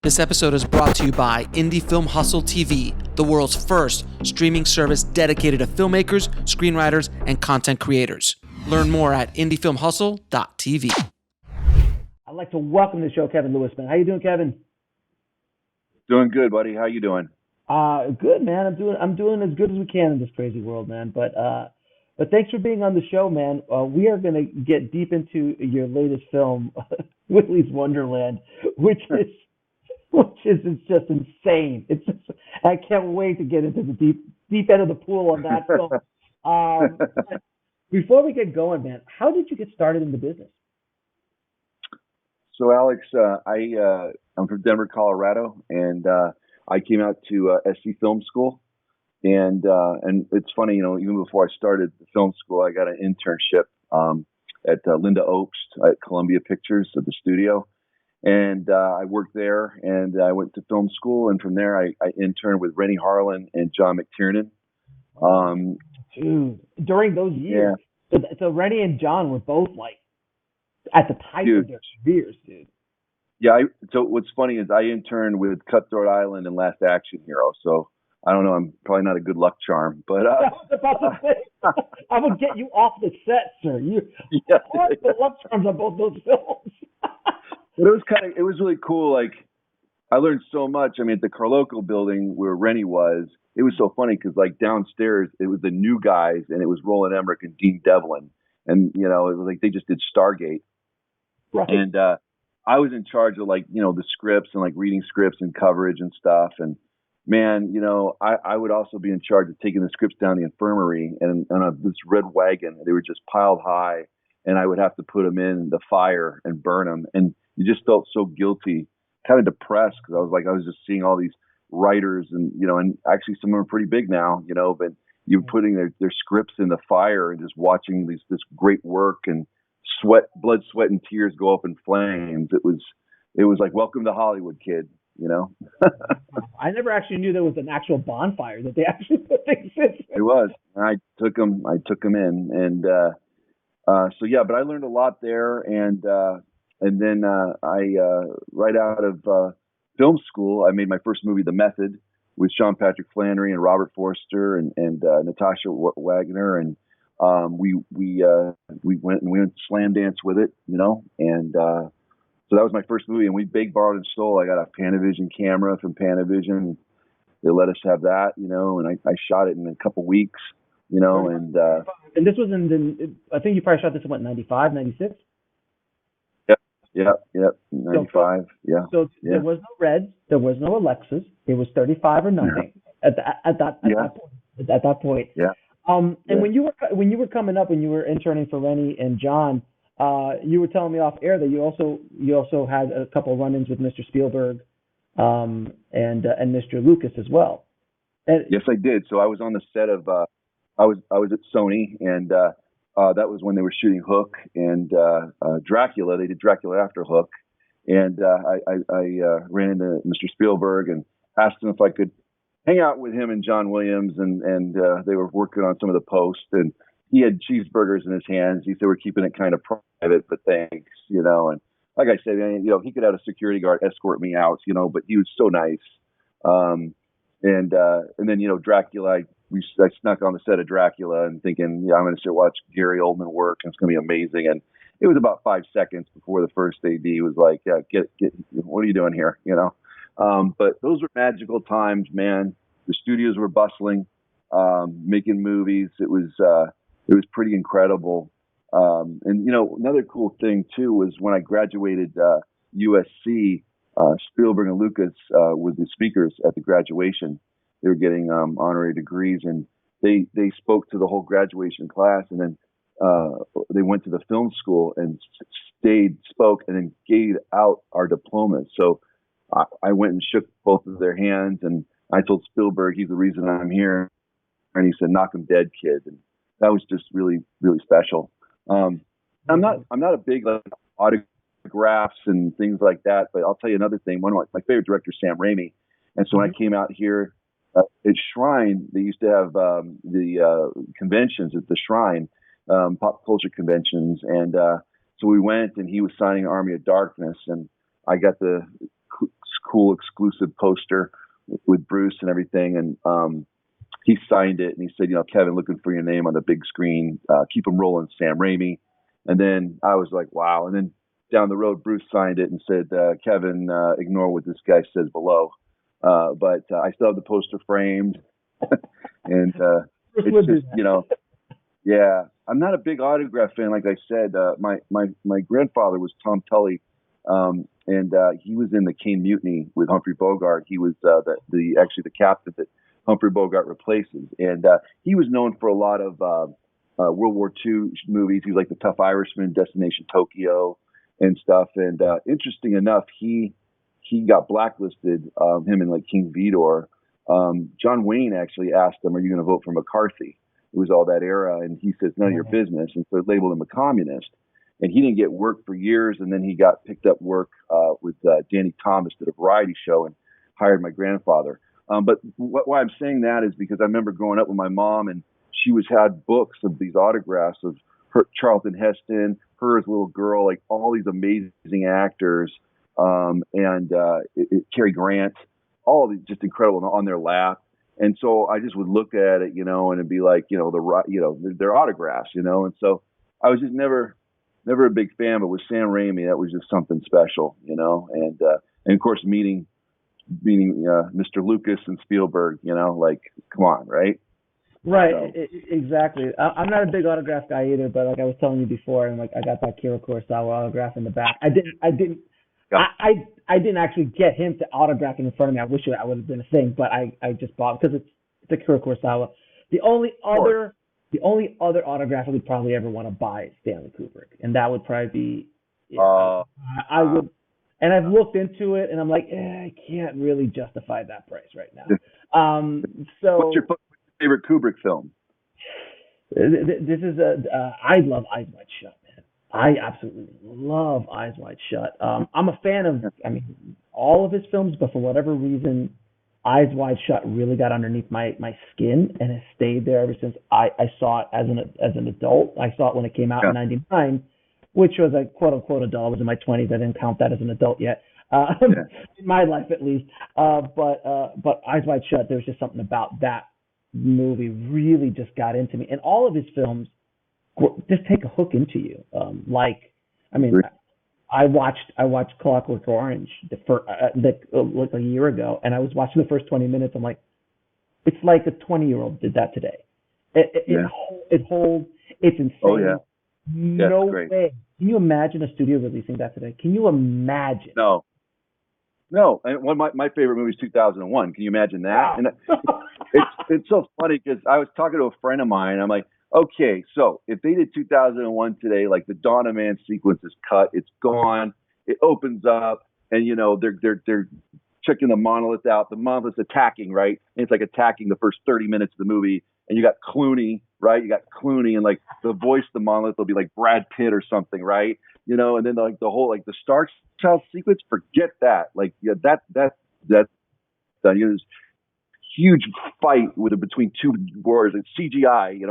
This episode is brought to you by Indie Film Hustle TV, the world's first streaming service dedicated to filmmakers, screenwriters, and content creators. Learn more at indiefilmhustle.tv. I'd like to welcome to the show Kevin Lewis, man. How you doing, Kevin? Doing good, buddy. How you doing? Good, man. I'm doing as good as we can in this crazy world, man. But thanks for being on the show, man. We are going to get deep into your latest film, Willy's Wonderland, which is just insane. I can't wait to get into the deep end of the pool on that film. Before we get going, man, how did you get started in the business? So, Alex, I'm from Denver, Colorado, and I came out to USC Film School, and it's funny, even before I started the film school, I got an internship at Linda Obst at Columbia Pictures at the studio. And I worked there, and I went to film school, and from there I interned with Rennie Harlan and John McTiernan. Dude, during those years, yeah. So Rennie and John were both like at the height of their careers, dude. Yeah. So what's funny is I interned with Cutthroat Island and Last Action Hero. So I don't know. I'm probably not a good luck charm, but I was about to say, I would get you off the set, sir. You the luck charms on both those films. But it was really cool. Like, I learned so much. I mean, at the Carloco building where Rennie was, it was so funny because like downstairs, it was the new guys and it was Roland Emmerich and Dean Devlin. And, it was like they just did Stargate. Right. And I was in charge of like, the scripts and like reading scripts and coverage and stuff. And man, I would also be in charge of taking the scripts down the infirmary and on this red wagon, they were just piled high and I would have to put them in the fire and burn them. And you just felt so guilty, kind of depressed because I was just seeing all these writers and, and actually some of them are pretty big now, but you're putting their scripts in the fire and just watching this great work and blood, sweat, and tears go up in flames. It was like, welcome to Hollywood, kid, I never actually knew there was an actual bonfire that they actually put things in. It was. I took them in. And so, yeah, but I learned a lot there. And then I right out of film school, I made my first movie, The Method, with Sean Patrick Flannery and Robert Forster and Natasha Wagner, and we went slam dance with it, and so that was my first movie, and we begged, borrowed, and stole. I got a Panavision camera from Panavision. They let us have that, and I shot it in a couple weeks, and this was I think you probably shot this in what, 95, 96? Yeah, 95. So there was no Reds, there was no Alexas. It was 35 or nothing at that point. Yeah. And when you were coming up, when you were interning for Rennie and John, you were telling me off air that you also had a couple of run-ins with Mr. Spielberg, and Mr. Lucas as well. Yes, I did. So I was on the set of I was at Sony, and that was when they were shooting Hook and Dracula. They did Dracula after Hook, and I ran into Mr. Spielberg and asked him if I could hang out with him and John Williams, and they were working on some of the post, and he had cheeseburgers in his hands. He said, "We're keeping it kind of private, but thanks," And like I said, he could have a security guard escort me out, but he was so nice. And then Dracula. I snuck on the set of Dracula and thinking, I'm going to sit watch Gary Oldman work and it's going to be amazing. And it was about 5 seconds before the first AD was like, get, what are you doing here? But those were magical times, man. The studios were bustling, making movies. It was pretty incredible. And another cool thing too was when I graduated USC, Spielberg and Lucas were the speakers at the graduation. They were getting honorary degrees, and they spoke to the whole graduation class, and then they went to the film school and spoke, and then gave out our diplomas. So I went and shook both of their hands, and I told Spielberg, he's the reason I'm here, and he said, "Knock him dead, kid." And that was just really, really special. I'm not a big autographs and things like that, but I'll tell you another thing. One of my favorite directors, Sam Raimi, and so when I came out here. At Shrine, they used to have the conventions at the Shrine, pop culture conventions, and so we went, and he was signing Army of Darkness, and I got the cool exclusive poster with Bruce and everything. And he signed it and he said, Kevin, looking for your name on the big screen. Keep them rolling, Sam Raimi. And then I was like, wow. And then down the road, Bruce signed it and said, Kevin, ignore what this guy says below. But I still have the poster framed. And it's just, yeah, I'm not a big autograph fan. Like I said, my grandfather was Tom Tully. And he was in the Caine Mutiny with Humphrey Bogart. He was actually the captain that Humphrey Bogart replaces. And he was known for a lot of World War II movies. He was like the Tough Irishman, Destination Tokyo and stuff. And interesting enough, he got blacklisted, him and like King Vidor. John Wayne actually asked him, are you going to vote for McCarthy? It was all that era. And he says, none of your business. And so they labeled him a communist. And he didn't get work for years. And then he got picked up work with Danny Thomas at a variety show and hired my grandfather. But why I'm saying that is because I remember growing up with my mom, and she had books of these autographs of her, Charlton Heston, her as a little girl, like all these amazing actors, Cary Grant, all of these just incredible on their lap. And so I just would look at it, and it'd be like, their autographs, and so I was just never a big fan. But with Sam Raimi, that was just something special, and of course meeting Mr. Lucas and Spielberg, like, come on, right? Right, So. Exactly. I'm not a big autograph guy either, but like I was telling you before, and like I got that Akira Kurosawa autograph in the back. I didn't actually get him to autograph it in front of me. I wish that would have been a thing, but I just bought it because it's Akira Kurosawa. The only other autograph I would probably ever want to buy is Stanley Kubrick, and that would probably be. I would. And I've looked into it, and I'm like, I can't really justify that price right now. So, what's your favorite Kubrick film? This is I love Eyes Wide Shut, man. I absolutely love Eyes Wide Shut. I'm a fan of, all of his films, but for whatever reason, Eyes Wide Shut really got underneath my skin and has stayed there ever since I saw it as an adult. I saw it when it came out in '99. Which was a quote unquote adult. I was in my 20s. I didn't count that as an adult yet, in my life at least. But Eyes Wide Shut, there was just something about that movie really just got into me. And all of his films just take a hook into you. I watched Clockwork Orange like a year ago, and I was watching the first 20 minutes. I'm like, it's like a 20-year-old did that today. It holds. It's insane. Oh yeah. No way. Can you imagine a studio releasing that today? Can you imagine? No. And one of my favorite movie is 2001. Can you imagine that? Wow. And it's so funny because I was talking to a friend of mine. I'm like, okay, so if they did 2001 today, like the Dawn of Man sequence is cut, it's gone, it opens up, and they're checking the monolith out. The monolith's attacking, right? And it's like attacking the first 30 minutes of the movie. And you got Clooney, right? You got Clooney, and like the voice of the monolith will be like Brad Pitt or something, right? And then like the whole like the Star Child sequence, forget that. Like that's done. This huge fight between two warriors and CGI.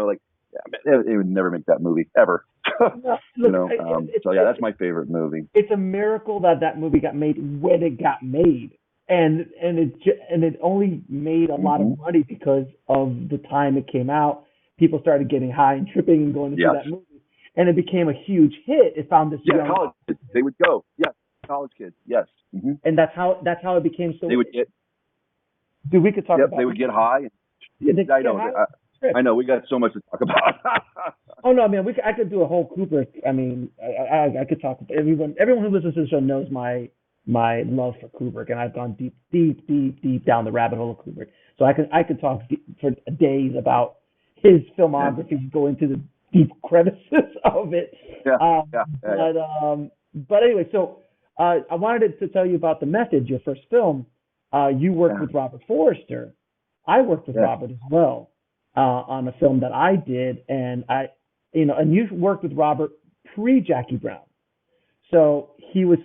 They would never make that movie ever. That's my favorite movie. It's a miracle that movie got made when it got made. And it only made a lot of money because of the time it came out. People started getting high and tripping and going to see that movie, and it became a huge hit. It found this college kids. They would go. Yes, college kids. Yes, and that's how it became so. They would get. Dude, we could talk about. They would get high. I know. We got so much to talk about. Oh no, man. I could do a whole Kubrick. I could talk. Everyone who listens to the show knows my love for Kubrick, and I've gone deep down the rabbit hole of Kubrick. So I could talk for days about his filmography, go into the deep crevices of it. But anyway, so I wanted to tell you about The Method, your first film. You worked with Robert Forster. I worked with Robert as well on a film that I did, and and you worked with Robert pre-Jackie Brown. So he was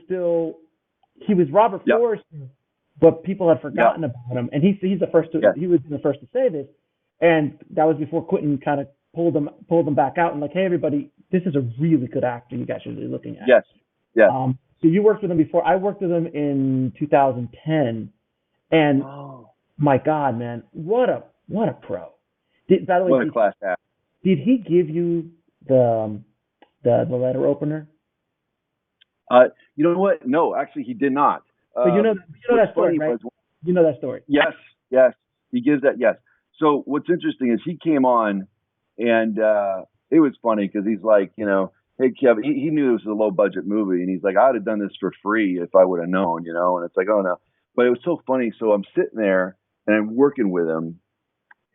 Robert Forster, but people had forgotten about him, and he's the first to he was the first to say this, and that was before Quentin kind of pulled him back out and like, hey everybody, this is a really good actor you guys should be looking at. Yes. So you worked with him before. I worked with him in 2010, and my God, man, what a pro! By the way, What a class act. did he give you the letter opener? You know what? No, actually, he did not. But you know that story, right? You know that story. Yes, he gives that. Yes. So what's interesting is he came on, and it was funny because he's like, hey, Kevin, he knew this was a low budget movie, and he's like, I'd have done this for free if I would have known, and it's like, oh no. But it was so funny. So I'm sitting there and I'm working with him,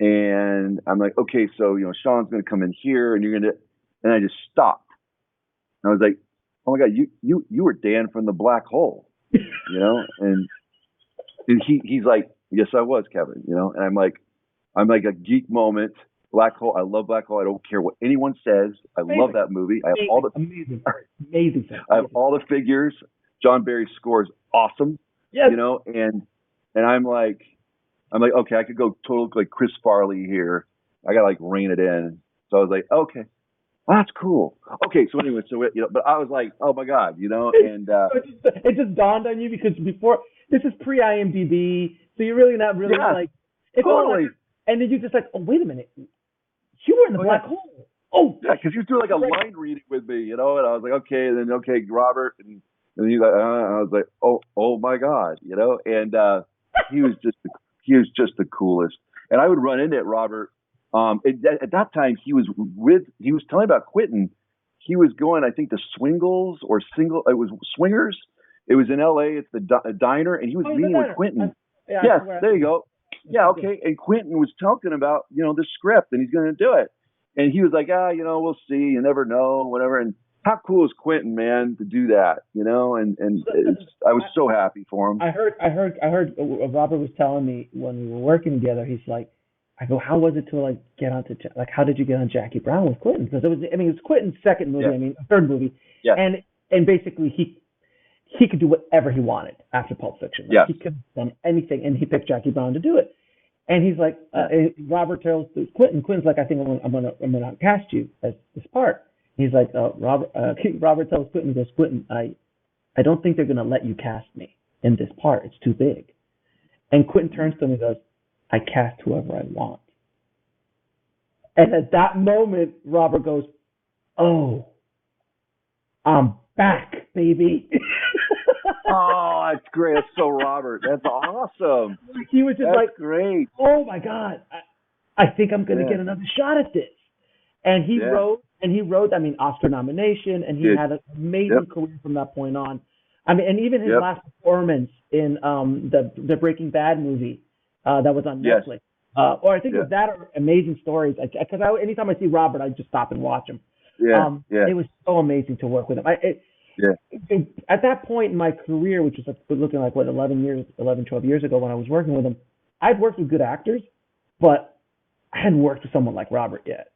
and I'm like, okay, so Sean's going to come in here, and and I just stopped. And I was like, oh my God, you were Dan from the Black Hole, and he's like, yes, I was, Kevin, and I'm like a geek moment. Black Hole. I love Black Hole. I don't care what anyone says. I love that movie. I have all the amazing. I have all the figures. John Barry's score is awesome. Yes. And I'm like, okay, I could go total like Chris Farley here. I gotta rein it in. So I was like, okay, that's cool. Okay, so anyway, but I was like, oh my God, and it just dawned on you because before this is pre IMDb, so you're really not really it's totally. And then you're just like, oh wait a minute. You were in the Black Hole. Oh, yeah, because you do a line reading with me, and I was like, okay, and then okay, Robert, and he's like, I was like, oh my God, and he was just the coolest. And I would run into it, Robert. At that time, he was telling me about Quentin. He was going, I think, to Swingles or Single. It was Swingers. It was in L.A. It's the diner, and he was meeting with Quentin. Yes, there you go. Yeah, okay. And Quentin was talking about, the script, and he's going to do it. And he was like, we'll see. You never know, whatever. And how cool is Quentin, man, to do that, and I was so happy for him. I heard Robert was telling me when we were working together, he's like, I go, how was it to get onto, how did you get on Jackie Brown with Quentin? Because it's Quentin's second movie, third movie. Yeah. And basically he could do whatever he wanted after Pulp Fiction. He could have done anything, and he picked Jackie Brown to do it. And he's like, Robert tells Quentin. Quentin's like, I think I'm gonna cast you as this part. He's like, Robert tells Quentin, he goes, Quentin, I don't think they're gonna let you cast me in this part. It's too big. And Quentin turns to him and goes, I cast whoever I want. And at that moment, Robert goes, oh, I'm back, baby. Oh, that's great. That's so Robert. That's awesome. He was just that's great. Oh my God. I think I'm going to get another shot at this. And he wrote, Oscar nomination, and he had an amazing career from that point on. And even his last performance in the Breaking Bad movie that was on Netflix. Or I think it was that or Amazing Stories. Because anytime I see Robert, I just stop and watch him. It was so amazing to work with him. At that point in my career, which was looking like 12 years ago when I was working with him, I'd worked with good actors, but I hadn't worked with someone like Robert yet.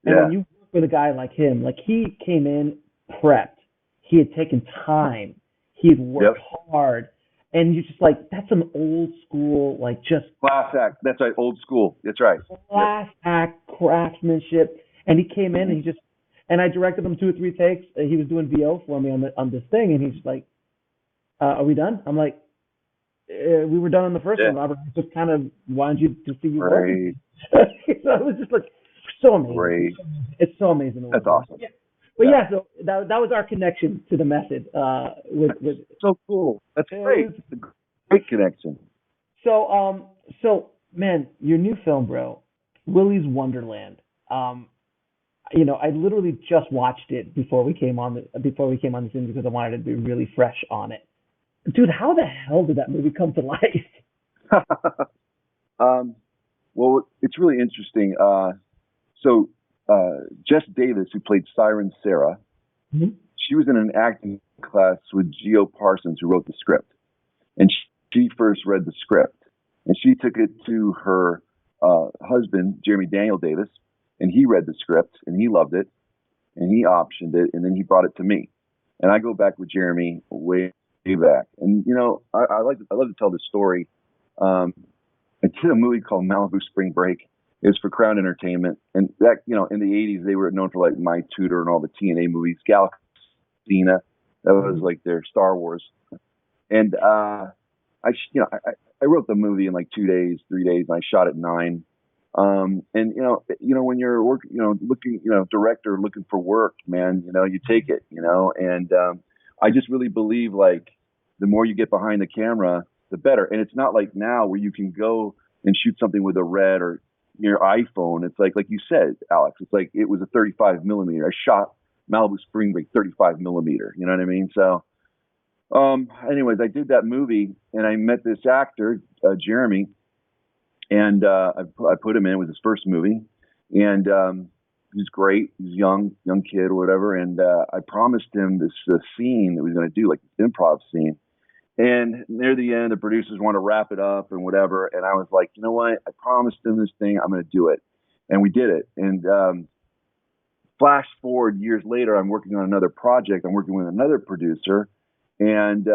And when you work with a guy like him, he came in prepped, he had taken time, he had worked hard, and you're just that's some old school, just class act. That's right, old school. That's right. Class act, craftsmanship, and he came in and and I directed him 2 or 3 takes. He was doing VO for me on this thing, and he's like, "Are we done?" I'm like, "We were done on the first one, Robert. I just kind of wanted you to see you work." So it was just so amazing. Great. It's so amazing. That's awesome. Yeah. But so that was our connection to the method. With so cool. That's great. It's a great connection. So man, your new film, bro, Willy's Wonderland. I literally just watched it before we came on this interview because I wanted to be really fresh on it. Dude, how the hell did that movie come to life? Well, it's really interesting. So Jess Davis, who played Siren Sarah, she was in an acting class with Geo Parsons, who wrote the script. And she first read the script. And she took it to her husband, Jeremy Daniel Davis, and he read the script, and he loved it, and he optioned it, and then he brought it to me. And I go back with Jeremy way back. And, I love to tell this story. I did a movie called Malibu Spring Break. It was for Crown Entertainment. And that, in the 80s, they were known for My Tutor and all the TNA movies, Galacina. That was like their Star Wars. And I wrote the movie in like 2 days, 3 days, and I shot it in 9. And when you're working, looking, director looking for work, man, you take it, and I just really believe like the more you get behind the camera, the better. And it's not like now where you can go and shoot something with a Red or your iPhone. It's like you said, Alex, it's like it was a 35 millimeter. I shot Malibu Spring Break 35 millimeter. You know what I mean? So, anyways, I did that movie and I met this actor, Jeremy, and I put him in. It was his first movie, and he's great. He's a young kid or whatever. And I promised him this scene that we was going to do, like this improv scene. And near the end, the producers want to wrap it up and whatever. And I was like, you know what? I promised him this thing. I'm going to do it. And we did it. And flash forward years later, I'm working on another project. I'm working with another producer. And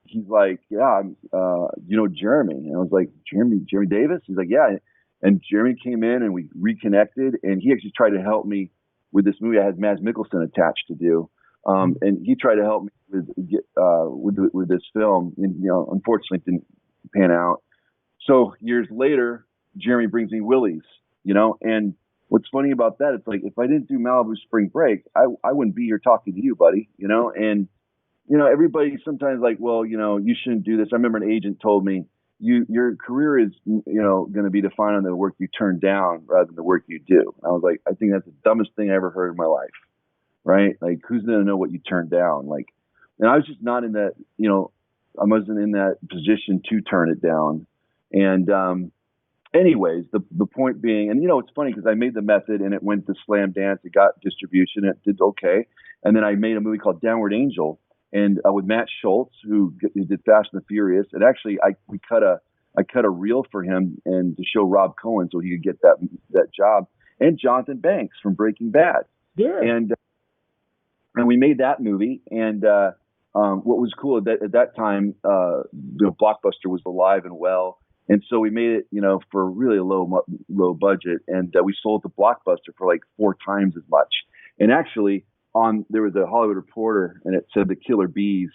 he's like, yeah, Jeremy. And I was like, Jeremy Davis? He's like, yeah. And Jeremy came in and we reconnected. And he actually tried to help me with this movie I had Mads Mikkelsen attached to do. And he tried to help me with this film, and unfortunately it didn't pan out. So years later, Jeremy brings me Willy's, and what's funny about that, it's like if I didn't do Malibu Spring Break, I wouldn't be here talking to you, buddy, and everybody sometimes like, well, you shouldn't do this. I remember an agent told me, your career is, going to be defined on the work you turn down rather than the work you do. I was like, I think that's the dumbest thing I ever heard in my life. Right? Like, who's going to know what you turned down? Like, and I was just not in that, I wasn't in that position to turn it down. And, anyways, the point being, and it's funny because I made the method and it went to Slam Dance. It got distribution. It did okay. And then I made a movie called Downward Angel and with Matt Schultz, who did Fast and the Furious. And actually I cut a reel for him and to show Rob Cohen so he could get that job, and Jonathan Banks from Breaking Bad. Yeah. And we made that movie, and what was cool at that time, Blockbuster was alive and well, and so we made it, for really a low budget, and we sold to Blockbuster for like 4 times as much. And actually, there was a Hollywood Reporter, and it said the Killer Bees,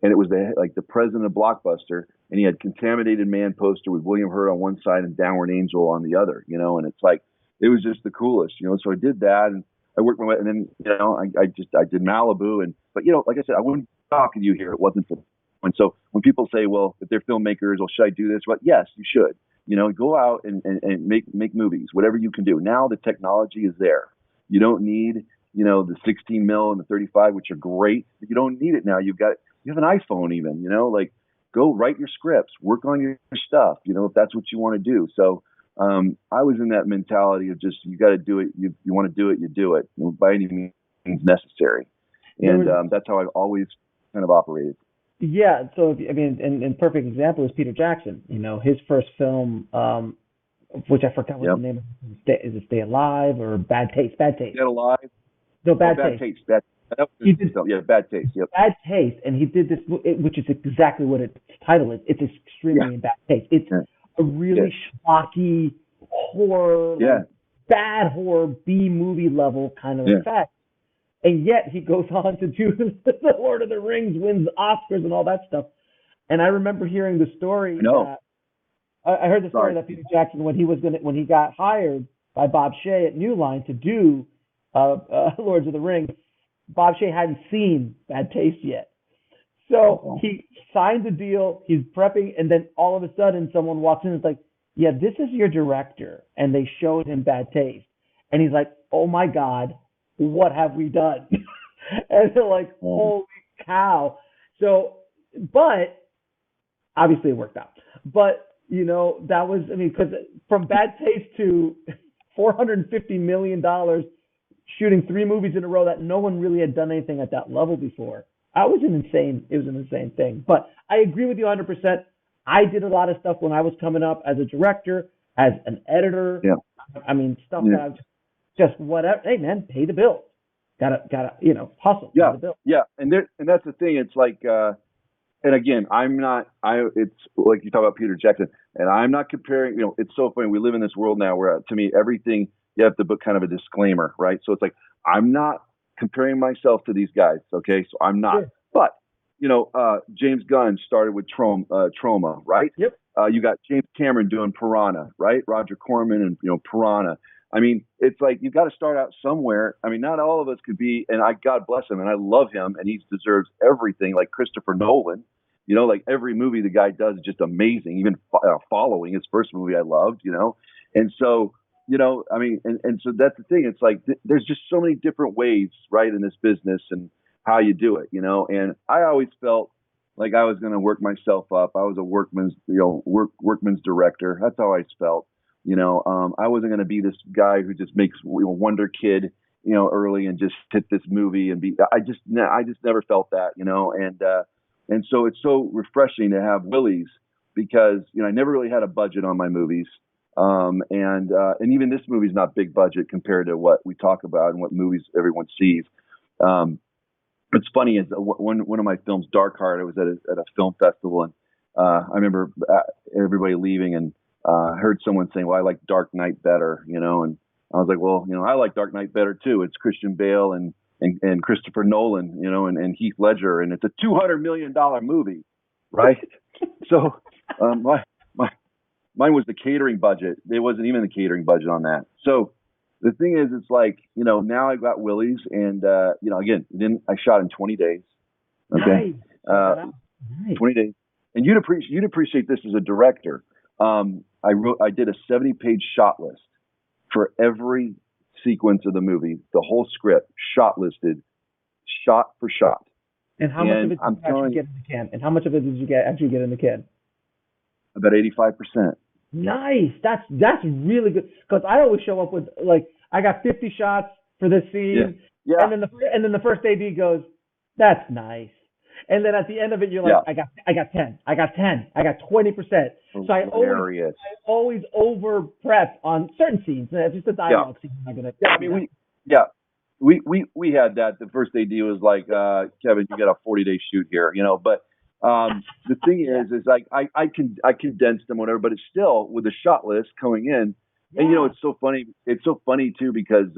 and it was the president of Blockbuster, and he had Contaminated Man poster with William Hurt on one side and Downward Angel on the other, and it's like it was just the coolest, So I did that, and I worked my way, and then I did Malibu, but like I said, I wouldn't talk to you here. It wasn't for. And so when people say, well, if they're filmmakers, well, should I do this? Well, yes, you should. Go out and make movies, whatever you can do. Now the technology is there. You don't need the 16 mil and the 35, which are great. But you don't need it now. You have an iPhone even. Go write your scripts, work on your stuff. If that's what you want to do. So. I was in that mentality of just, you got to do it. You want to do it, you do it by any means necessary. And that's how I've always kind of operated. Yeah. So, and perfect example is Peter Jackson, his first film, which I forgot what the name is. Is it Stay Alive or Bad Taste? Bad Taste. Stay Alive? No, Bad Taste. Bad Taste. Bad Taste. Yep. Bad Taste. And he did this, which is exactly what its title is. It's extremely in bad taste. It's a really schlocky horror, bad horror, B movie level kind of effect. And yet he goes on to do the Lord of the Rings, wins Oscars and all that stuff. And I remember hearing the story. I heard the story that Peter Jackson, when he got hired by Bob Shea at New Line to do Lords of the Rings, Bob Shea hadn't seen Bad Taste yet. So he signed the deal, he's prepping, and then all of a sudden someone walks in and is like, yeah, this is your director. And they showed him Bad Taste. And he's like, oh my God, what have we done? And they're like, holy cow. So, but obviously it worked out. But, that was, because from Bad Taste to $450 million shooting 3 movies in a row that no one really had done anything at that level before. It was an insane thing. But I agree with you 100%. I did a lot of stuff when I was coming up as a director, as an editor. Yeah. Stuff that I just whatever. Hey man, pay the bills. Gotta hustle. Yeah. Pay the bills. Yeah. And that's the thing. It's like, and again, it's like you talk about Peter Jackson, and I'm not comparing, it's so funny. We live in this world now where, to me, everything, you have to put kind of a disclaimer, right? So it's like, I'm not comparing myself to these guys. Okay. So I'm not, but James Gunn started with Trauma, right? Yep. You got James Cameron doing Piranha, right? Roger Corman and Piranha. I mean, it's like you got to start out somewhere. I mean, not all of us could be, and God bless him, and I love him, and he deserves everything. Like Christopher Nolan, like every movie the guy does is just amazing. Even Following, his first movie, I loved, and so. I mean, and so that's the thing. It's like there's just so many different ways, right, in this business and how you do it, And I always felt like I was going to work myself up. I was a workman's director. That's how I felt. I wasn't going to be this guy who just makes Wonder Kid, early and just hit this movie and be. I just never felt that, and so it's so refreshing to have Willy's because I never really had a budget on my movies. And even this movie's not big budget compared to what we talk about and what movies everyone sees. What's funny is one of my films, Dark Heart, I was at a film festival and I remember everybody leaving and I heard someone saying, well, I like Dark Knight better, and I was like, well, I like Dark Knight better too. It's Christian Bale and Christopher Nolan, and Heath Ledger, and it's a $200 million movie, right? So mine was the catering budget. There wasn't even the catering budget on that. So the thing is, it's like, now I got Willy's and, again, I shot in 20 days. Okay. Nice. 20 days. And you'd appreciate this as a director. I did a 70-page shot list for every sequence of the movie, the whole script, shot listed, shot for shot. And how much of it did you actually get in the can? And how much of it did you actually get in the can? About 85%. Nice. That's really good. Because I always show up with I got 50 shots for this scene, yeah. and then the first AD goes, "That's nice," and then at the end of it, you're like, "I got 10, I got 10, I got 20%." So I always over prep on certain scenes. It's just a dialogue scene. I'm gonna. Yeah, I mean we had that. The first AD was like, Kevin, you got a 40-day shoot here, but. The thing is like I condensed them, whatever, but it's still with the shot list coming in. Yeah. And it's so funny. It's so funny too because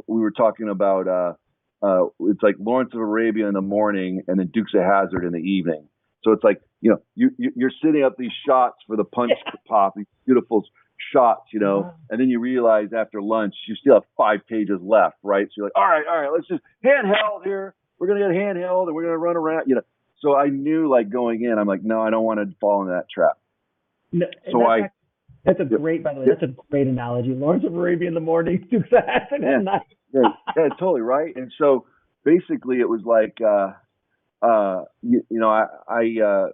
we were talking about it's like Lawrence of Arabia in the morning and then Dukes of Hazzard in the evening. So it's like you're setting up these shots for the punch to pop, these beautiful shots, and then you realize after lunch you still have 5 pages left, right? So you're like, all right, let's just handheld here. We're gonna get handheld and we're gonna run around, So I knew, going in, I'm like, no, I don't want to fall into that trap. No, so that's a great, by the way, that's a great analogy. Lawrence of Arabia in the morning, Dukes of Hazzard at night. Yeah, totally right. And so basically, it was like, I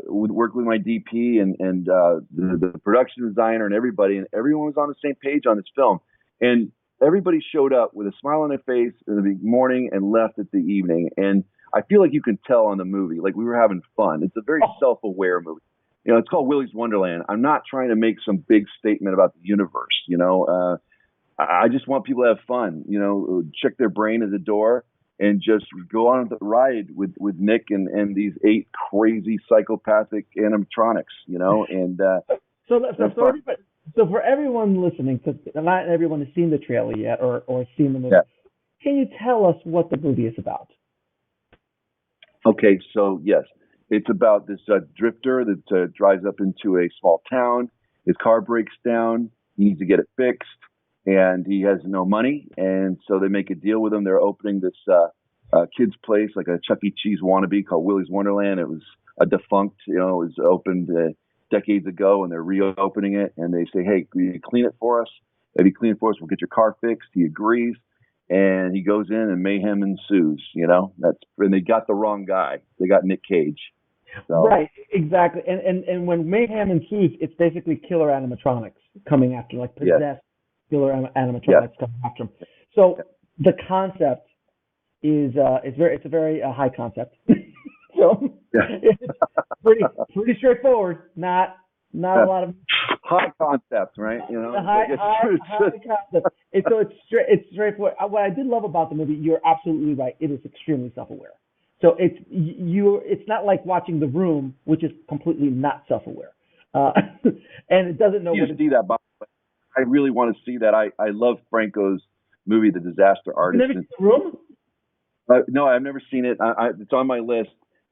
would work with my DP and the production designer and everybody, and everyone was on the same page on this film, and everybody showed up with a smile on their face in the morning and left at the evening, and I feel like you can tell on the movie, like we were having fun. It's a very self-aware movie. It's called Willy's Wonderland. I'm not trying to make some big statement about the universe. I just want people to have fun. Check their brain at the door and just go on the ride with Nick and these 8 crazy psychopathic animatronics. And so for everyone listening, because not everyone has seen the trailer yet or seen the movie, can you tell us what the movie is about? Okay, so yes, it's about this drifter that drives up into a small town. His car breaks down. He needs to get it fixed, and he has no money. And so they make a deal with him. They're opening this kid's place, like a Chuck E. Cheese wannabe called Willy's Wonderland. It was a defunct, it was opened decades ago, and they're reopening it. And they say, hey, will you clean it for us? If you clean it for us, we'll get your car fixed. He agrees. And he goes in and mayhem ensues, and they got the wrong guy. They got Nick Cage. So. Right, exactly. And when mayhem ensues, it's basically killer animatronics coming after, like possessed killer animatronics coming after him. So the concept is it's a very high concept. So it's pretty straightforward. Not a lot of high concept, right? High concept. It's straightforward. What I did love about the movie, you're absolutely right. It is extremely self-aware. So it's not like watching The Room, which is completely not self-aware, and it doesn't know. You see that, Bob. I really want to see that. I love Franco's movie, The Disaster Artist. You never seen The Room? No, I've never seen it. It's on my list.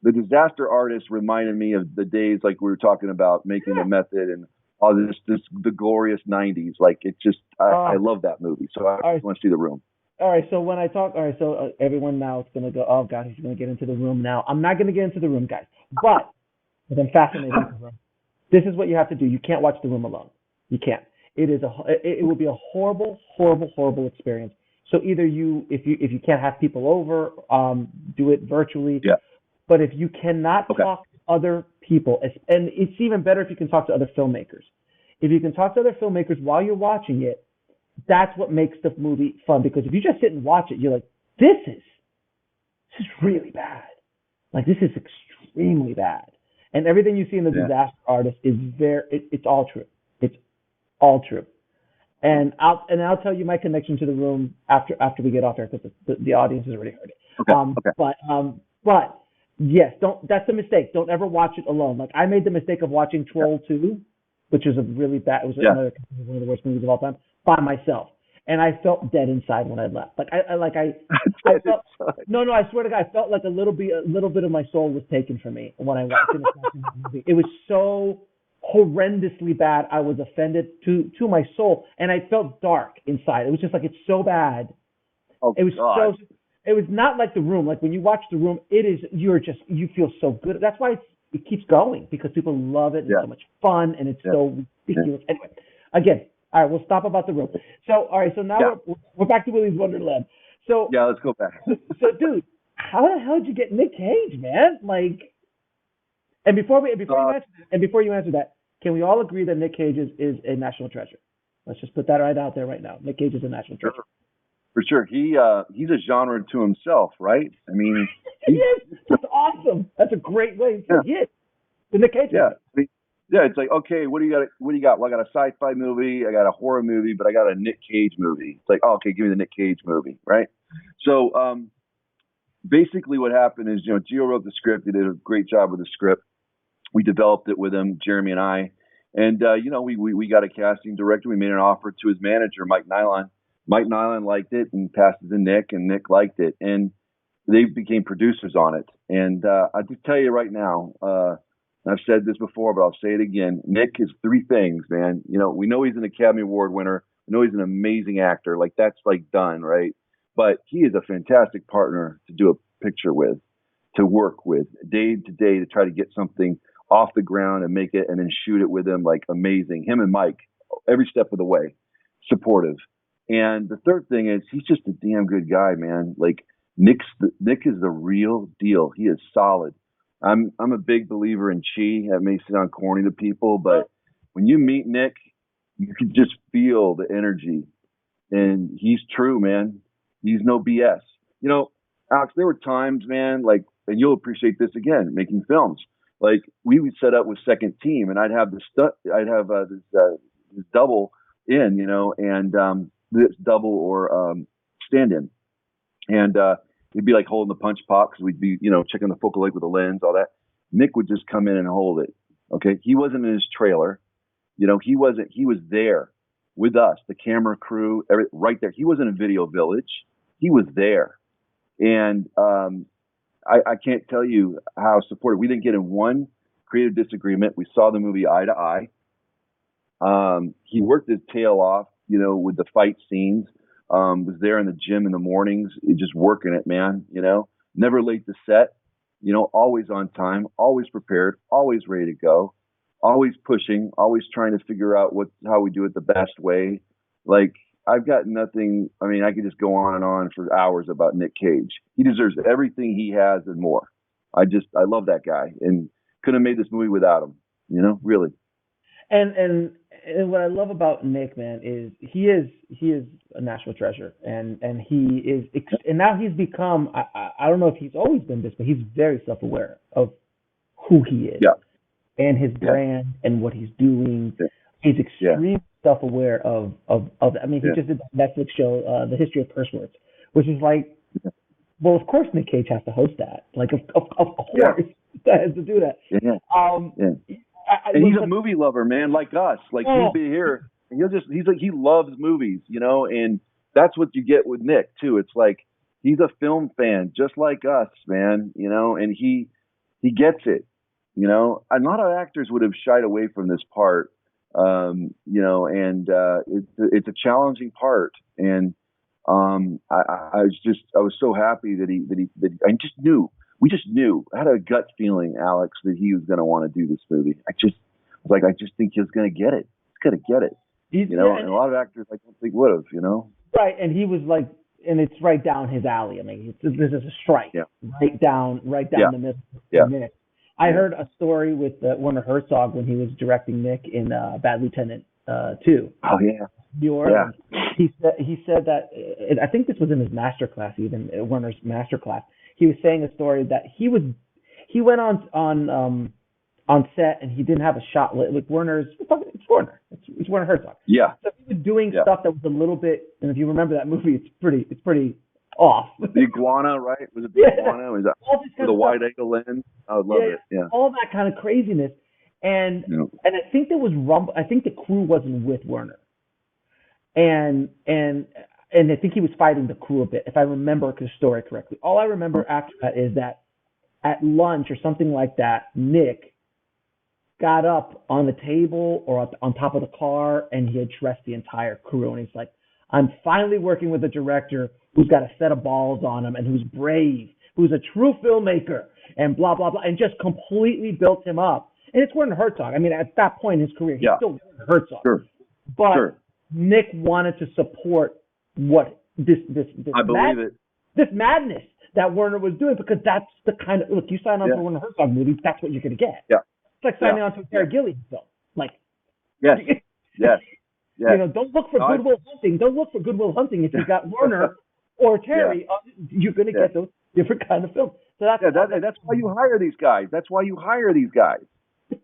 the disaster artist reminded me of the days like we were talking about making the method and all the glorious 90s. Like it's just, I love that movie. So I right. want to see The Room. All right, so when I talk, all right, so everyone now is going to go, oh, God, he's going to get into The Room now. I'm not going to get into The Room, guys, but I'm fascinated with The Room. This is what you have to do. You can't watch The Room alone. You can't. It will be a horrible, horrible, horrible experience. So either if you can't have people over, do it virtually. Yeah. But if you cannot talk to other people, and it's even better if you can talk to other filmmakers. If you can talk to other filmmakers while you're watching it, that's what makes the movie fun. Because if you just sit and watch it, you're like, this is really bad. Like, this is extremely bad. And everything you see in The Disaster Artist is it's all true. It's all true. And I'll tell you my connection to The Room after we get off there, because the audience has already heard it. But yes, that's the mistake. Don't ever watch it alone. Like, I made the mistake of watching Troll 2, which was one of the worst movies of all time, by myself. And I felt dead inside when I left. Like I felt no, I swear to God, I felt like a little bit of my soul was taken from me when I finished watching that movie. It was so horrendously bad. I was offended to my soul, and I felt dark inside. It was just like, it's so bad. It was not like The Room. Like, when you watch The Room, you feel so good. That's why it keeps going, because people love it. And it's so much fun, and it's so ridiculous. Anyway, again, all right, we'll stop about The Room. So, all right, so now we're back to Willy's Wonderland. So yeah, let's go back. So, dude, how the hell did you get Nick Cage, man? Like, and before you answer that, can we all agree that Nick Cage is a national treasure? Let's just put that right out there right now. Nick Cage is a national treasure. For sure. He's a genre to himself, right? I mean, that's awesome. That's a great way to hit the Nick Cage. Yeah. Yeah, it's like, okay, what do you got? Well, I got a sci-fi movie, I got a horror movie, but I got a Nick Cage movie. It's like, oh, okay, give me the Nick Cage movie, right? So basically what happened is, Gio wrote the script. He did a great job with the script. We developed it with him, Jeremy and I. And, we got a casting director. We made an offer to his manager, Mike Nylon. Mike Nylon liked it and passed it to Nick, and Nick liked it. And they became producers on it. And I'll just tell you right now, I've said this before, but I'll say it again. Nick is three things, man. We know he's an Academy Award winner. We know he's an amazing actor. Like, that's like done, right? But he is a fantastic partner to do a picture with, to work with day to day, to try to get something off the ground and make it and then shoot it with him. Like, amazing. Him and Mike, every step of the way, supportive. And the third thing is, he's just a damn good guy, man. Like, Nick is the real deal. He is solid. I'm a big believer in chi. That may sound corny to people, but when you meet Nick, you can just feel the energy. And he's true, man. He's no BS. Alex, there were times, man, like, and you'll appreciate this again, making films. Like, we would set up with second team, and I'd have this double in, and this double or stand-in. And it'd be like holding the punch pop, because we'd be, checking the focal length with the lens, all that. Nick would just come in and hold it. Okay. He wasn't in his trailer. He was there with us, the camera crew, right there. He wasn't in Video Village. He was there. And I can't tell you how supportive. We didn't get in one creative disagreement. We saw the movie eye to eye. He worked his tail off, with the fight scenes. Was there in the gym in the mornings, just working it, man, never late to set, always on time, always prepared, always ready to go, always pushing, always trying to figure out how we do it the best way. Like, I've got nothing. I mean, I could just go on for hours about Nick Cage. He deserves everything he has and more. I love that guy, and couldn't have made this movie without him, really. And what I love about Nick, man, is he is a national treasure, and he is, and now he's become, I don't know if he's always been this, but he's very self-aware of who he is, and his brand and what he's doing. He's extremely self-aware of. I mean, he just did that Netflix show, The History of Curse Words, which is like, well, of course Nick Cage has to host that. Like, of course he has to do that. And he's a movie lover, man, like us. Like, he'll be here, and he loves movies, and that's what you get with Nick too. It's like, he's a film fan, just like us, man, and he he gets it. You know, a lot of actors would have shied away from this part. You know, and it's a challenging part, and I was so happy that I just knew. We just knew. I had a gut feeling, Alex, that he was going to want to do this movie. I just think he was going to get it. He's going to get it. You know, and a lot of actors I don't think would have. You know, right? And he was like, and it's right down his alley. I mean, this is a strike, right down the middle. Yeah. Nick. I heard a story with Werner Herzog when he was directing Nick in Bad Lieutenant 2. Oh yeah. New Orleans. Yeah. He said that I think this was in his master class, even Werner's master class. He was saying a story that he went on set and he didn't have a shot lit. Like it's Werner. It's Werner Herzog. Yeah. So he was doing stuff that was a little bit. And if you remember that movie, it's pretty off. The iguana, right? Was it the iguana? Was that with a wide angle lens? I would love it. Yeah. All that kind of craziness. And I think there was I think the crew wasn't with Werner. And I think he was fighting the crew a bit, if I remember the story correctly. All I remember after that is that at lunch or something like that, Nick got up on the table or on top of the car and he addressed the entire crew. And he's like, I'm finally working with a director who's got a set of balls on him and who's brave, who's a true filmmaker, and blah, blah, blah, and just completely built him up. And it's Werner Herzog. I mean, at that point in his career, he's still Werner Herzog. Sure. But Nick wanted to support what this I believe it. This madness that Werner was doing, because that's the kind of, look, you sign on to a Werner Herzog movie, that's what you're going to get. Yeah. It's like signing on to a Terry Gilliam film. Like, yes. You know, don't look for Good Will Hunting. Don't look for Good Will Hunting if you got Werner or Terry. You're going to get those different kind of films. So that's why you hire these guys. That's why you hire these guys.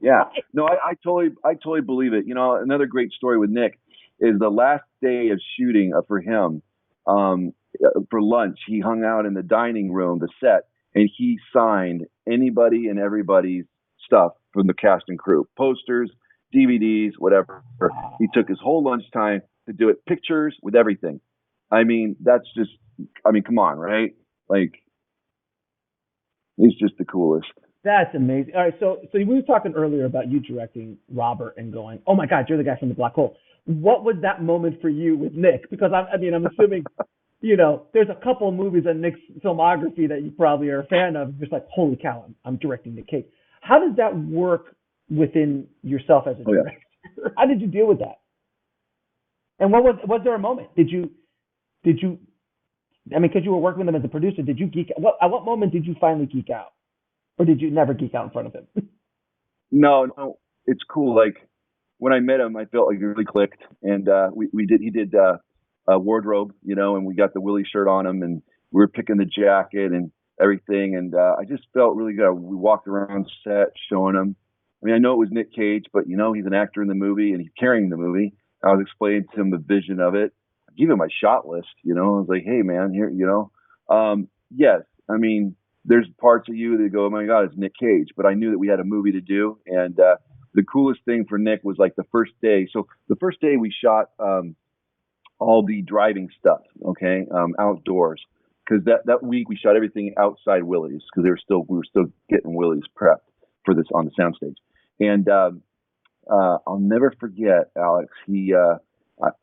Yeah. No, I totally believe it. You know, another great story with Nick is the last day of shooting for him. For lunch, he hung out in the dining room, the set, and he signed anybody and everybody's stuff from the cast and crew, posters, DVDs, whatever. He took his whole lunchtime to do it, pictures with everything. I mean, come on, right? Like, he's just the coolest. That's amazing. All right, so we were talking earlier about you directing Robert and going, oh my God, you're the guy from the Black Hole. What was that moment for you with Nick? Because I'm assuming, you know, there's a couple of movies in Nick's filmography that you probably are a fan of. Just like, holy cow, I'm directing Nick Cage. How does that work within yourself as a director? How did you deal with that? And was there a moment? Did you? I mean, because you were working with him as a producer, did you geek out? At what moment did you finally geek out? Or did you never geek out in front of him? No, it's cool. Like, when I met him, I felt like it really clicked. And he did a wardrobe, you know, and we got the Willy shirt on him and we were picking the jacket and everything. And I just felt really good. We walked around set showing him. I mean, I know it was Nick Cage, but, you know, he's an actor in the movie and he's carrying the movie. I was explaining to him the vision of it. I gave him my shot list, you know. I was like, hey, man, here, you know. Yes, I mean, there's parts of you that go, oh, my God, it's Nick Cage. But I knew that we had a movie to do. And the coolest thing for Nick was like the first day. So the first day we shot all the driving stuff, okay, outdoors. Because that week we shot everything outside Willy's because we were still getting Willy's prepped for this on the soundstage. And I'll never forget, Alex.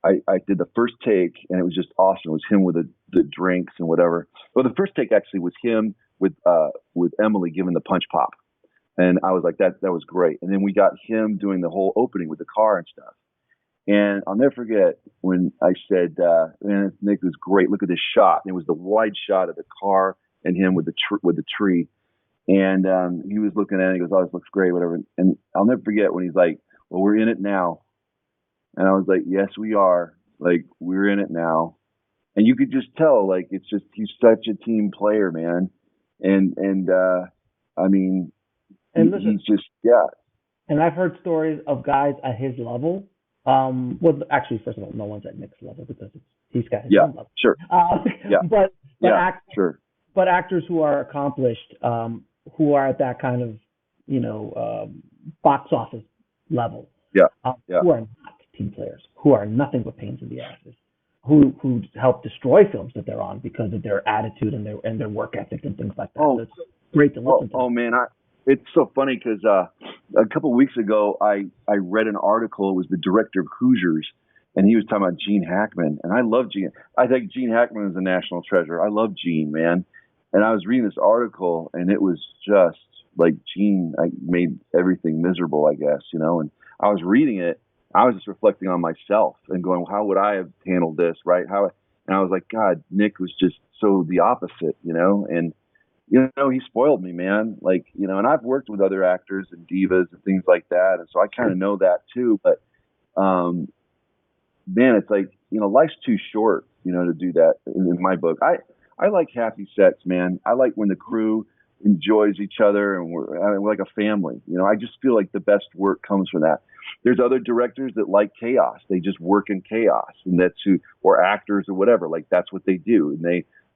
I did the first take and it was just awesome. It was him with the drinks and whatever. Well, the first take actually was him with Emily giving the punch pop, and I was like, that was great. And then we got him doing the whole opening with the car and stuff. And I'll never forget when I said, man, Nick was great. Look at this shot. And it was the wide shot of the car and him with the tree. And he was looking at it. He goes, oh, this looks great, whatever. And I'll never forget when he's like, well, we're in it now. And I was like, yes, we are. Like, we're in it now. And you could just tell, like, it's just, he's such a team player, man. And I mean, and listen, he's just, yeah. And I've heard stories of guys at his level. Well, actually, first of all, no one's at Nick's level because he's got his own level. Sure. But actors who are accomplished, who are at that kind of, you know, box office level, who are not team players, who are nothing but pains in the asses, who help destroy films that they're on because of their attitude and their work ethic and things like that. So it's great to listen to. Oh man, it's so funny because a couple of weeks ago, I read an article. It was the director of Hoosiers, and he was talking about Gene Hackman. And I love Gene. I think Gene Hackman is a national treasure. I love Gene, man. And I was reading this article, and it was just like Gene made everything miserable, I guess, you know. And I was reading it. I was just reflecting on myself and going, how would I have handled this, right? And I was like, God, Nick was just so the opposite, you know. And you know, he spoiled me, man. Like, you know, and I've worked with other actors and divas and things like that, and so I kind of know that too. But man, it's like, you know, life's too short, you know, to do that. In my book, I like happy sets, man. I like when the crew enjoys each other and we're like a family. You know, I just feel like the best work comes from that. There's other directors that like chaos. They just work in chaos, and that's who, or actors or whatever. Like that's what they do,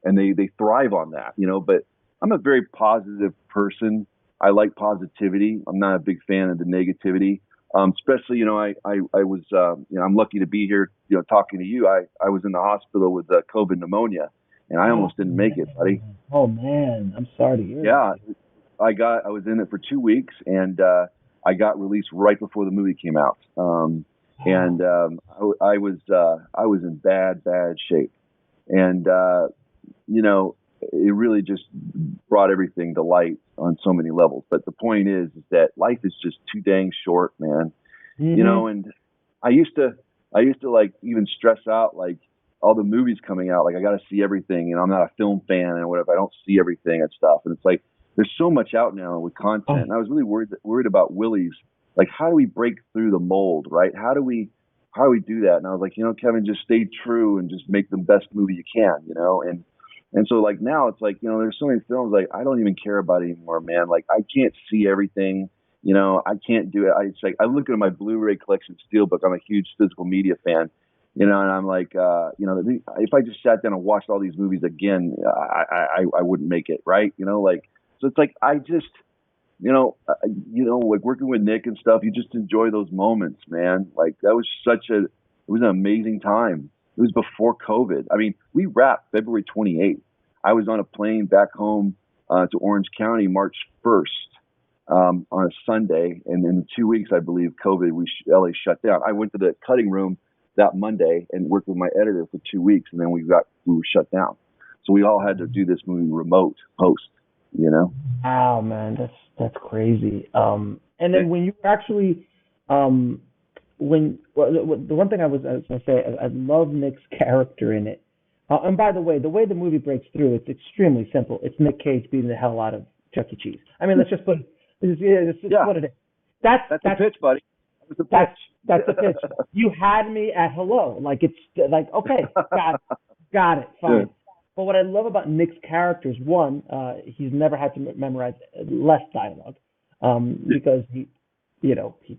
and they thrive on that, you know. But I'm a very positive person. I like positivity. I'm not a big fan of the negativity. Especially, you know, I was, you know, I'm lucky to be here, you know, talking to you. I was in the hospital with COVID pneumonia, and I almost didn't make it, buddy. Oh man, I'm sorry to hear that. Yeah, I was in it for 2 weeks, and I got released right before the movie came out. And I was in bad shape, and you know, it really just brought everything to light on so many levels. But the point is that life is just too dang short, man. Mm-hmm. You know, and I used to like even stress out like all the movies coming out. Like I got to see everything, and I'm not a film fan and whatever. I don't see everything and stuff. And it's like there's so much out now with content. And I was really worried about Willy's. Like, how do we break through the mold, right? How do we do that? And I was like, you know, Kevin, just stay true and just make the best movie you can, you know. And so like now it's like, you know, there's so many films like I don't even care about it anymore, man. Like I can't see everything, you know, I can't do it. It's like I look at my Blu-ray collection Steelbook. I'm a huge physical media fan, you know, and I'm like, you know, if I just sat down and watched all these movies again, I wouldn't make it, right? You know, like, so it's like I just, you know, like working with Nick and stuff, you just enjoy those moments, man. Like that was it was an amazing time. It was before COVID. I mean, we wrapped February 28th. I was on a plane back home to Orange County March 1st on a Sunday. And in 2 weeks, I believe, COVID, LA shut down. I went to the cutting room that Monday and worked with my editor for 2 weeks. And then we were shut down. So we all had to do this movie remote post, you know? Wow, man, that's crazy. And then when you actually... the one thing I was going to say, I love Nick's character in it. And by the way the movie breaks through, it's extremely simple. It's Nick Cage beating the hell out of Chuck E. Cheese. I mean, let's just put what it is. That's the pitch, buddy. That's the pitch. You had me at hello. Like it's like, okay, got it, fine. Yeah. But what I love about Nick's character is one, he's never had to memorize less dialogue, because he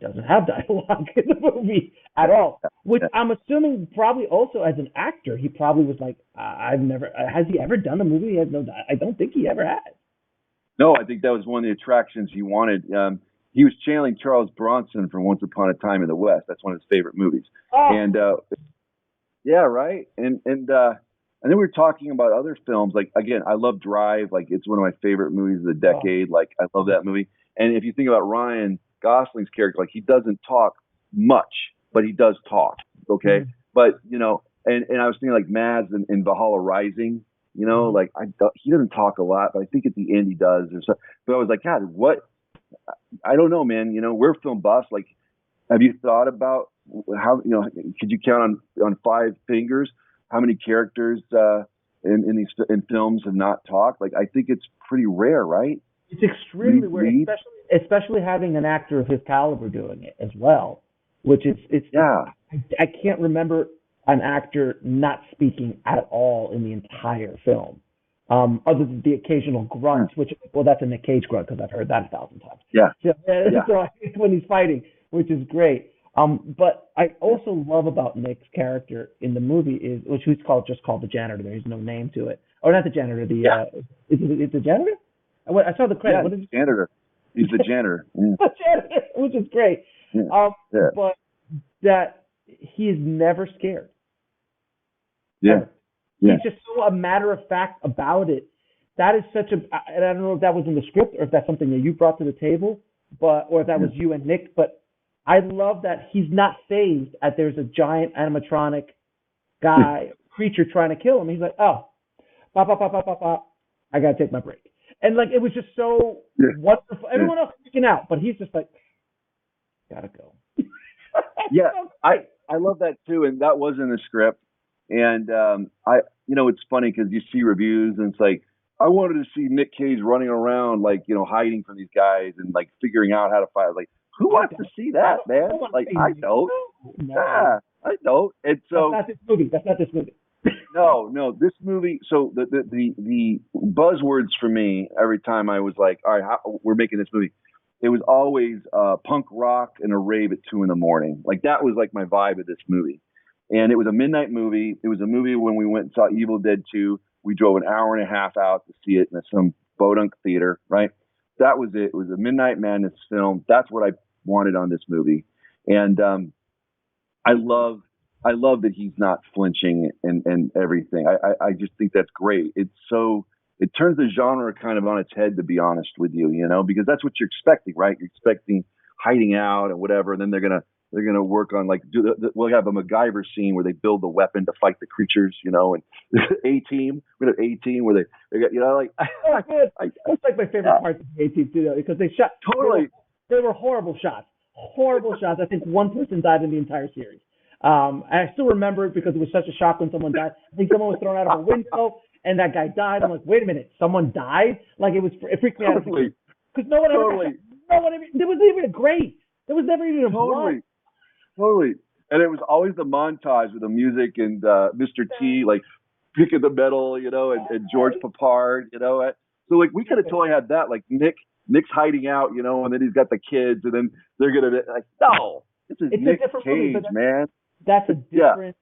doesn't have dialogue in the movie at all, which I'm assuming probably also as an actor, he probably was like, has he ever done a movie? He has no dialogue? I don't think he ever has. No, I think that was one of the attractions he wanted. He was channeling Charles Bronson from Once Upon a Time in the West. That's one of his favorite movies. Oh. And yeah, right. And then we were talking about other films. Like, again, I love Drive. Like, it's one of my favorite movies of the decade. Like, I love that movie. And if you think about Ryan Gosling's character, like, he doesn't talk much, but he does talk. Okay. Mm-hmm. But, you know, and I was thinking like Mads in Valhalla Rising, you know, like he doesn't talk a lot, but I think at the end he does. But I was like, God, what? I don't know, man. You know, we're film buffs. Like, have you thought about how, you know, could you count on 5 fingers how many characters in films have not talked? Like, I think it's pretty rare, right? It's extremely rare, especially having an actor of his caliber doing it as well, which is I can't remember an actor not speaking at all in the entire film, other than the occasional grunt, which, well, that's a Nick Cage grunt because I've heard that 1,000 times. Yeah. So when he's fighting, which is great. But I also love about Nick's character in the movie which he's just called the janitor. There's no name to it. Or not the janitor. Is it the janitor? I saw the credit. Yeah, what is the janitor. He's the janitor. Yeah. The janitor, which is great. Yeah. But that he is never scared. Yeah. He's just so a matter of fact about it that is such a, and I don't know if that was in the script or if that's something that you brought to the table, but, or if that was you and Nick, but I love that he's not fazed at there's a giant animatronic guy, creature trying to kill him. He's like, oh, pop, pop, pop, pop, pop, pop. I got to take my break. And like, it was just so wonderful. Everyone else freaking out, but he's just like, gotta go. Yeah, I love that too, and that was in the script. And it's funny because you see reviews, and it's like, I wanted to see Nick Cage running around, like, hiding from these guys and like figuring out how to fight. Like, who wants to see that, man? Like, I don't. No. Yeah, I don't. And so that's not this movie. No, this movie. So the buzzwords for me every time I was like, all right, we're making this movie. It was always punk rock and a rave at 2 a.m. Like, that was like my vibe of this movie. And it was a midnight movie. It was a movie when we went and saw Evil Dead 2. We drove an hour and a half out to see it in some podunk theater, right? That was it. It was a Midnight Madness film. That's what I wanted on this movie. And I love that he's not flinching and everything. I just think that's great. It turns the genre kind of on its head, to be honest with you, because that's what you're expecting, right? You're expecting hiding out and whatever, and then they're gonna work on, like, we'll have a MacGyver scene where they build the weapon to fight the creatures, and A-Team, we have A-Team where they got, like, that's like my favorite part of the A-Team too, though, because they shot totally. They were horrible shots. I think one person died in the entire series. I still remember it because it was such a shock when someone died. I think someone was thrown out of a window and that guy died. I'm like, wait a minute, someone died? Like, it freaked me out. Because no one ever, there was even a grave. There was never even a blood. Totally. And it was always the montage with the music and Mr. T, like, picking the metal, and George Papard, So, like, we could have totally had that. Like, Nick's hiding out, and then he's got the kids, and then they're going to be like, no, this is Nick Cage, man. That's a different.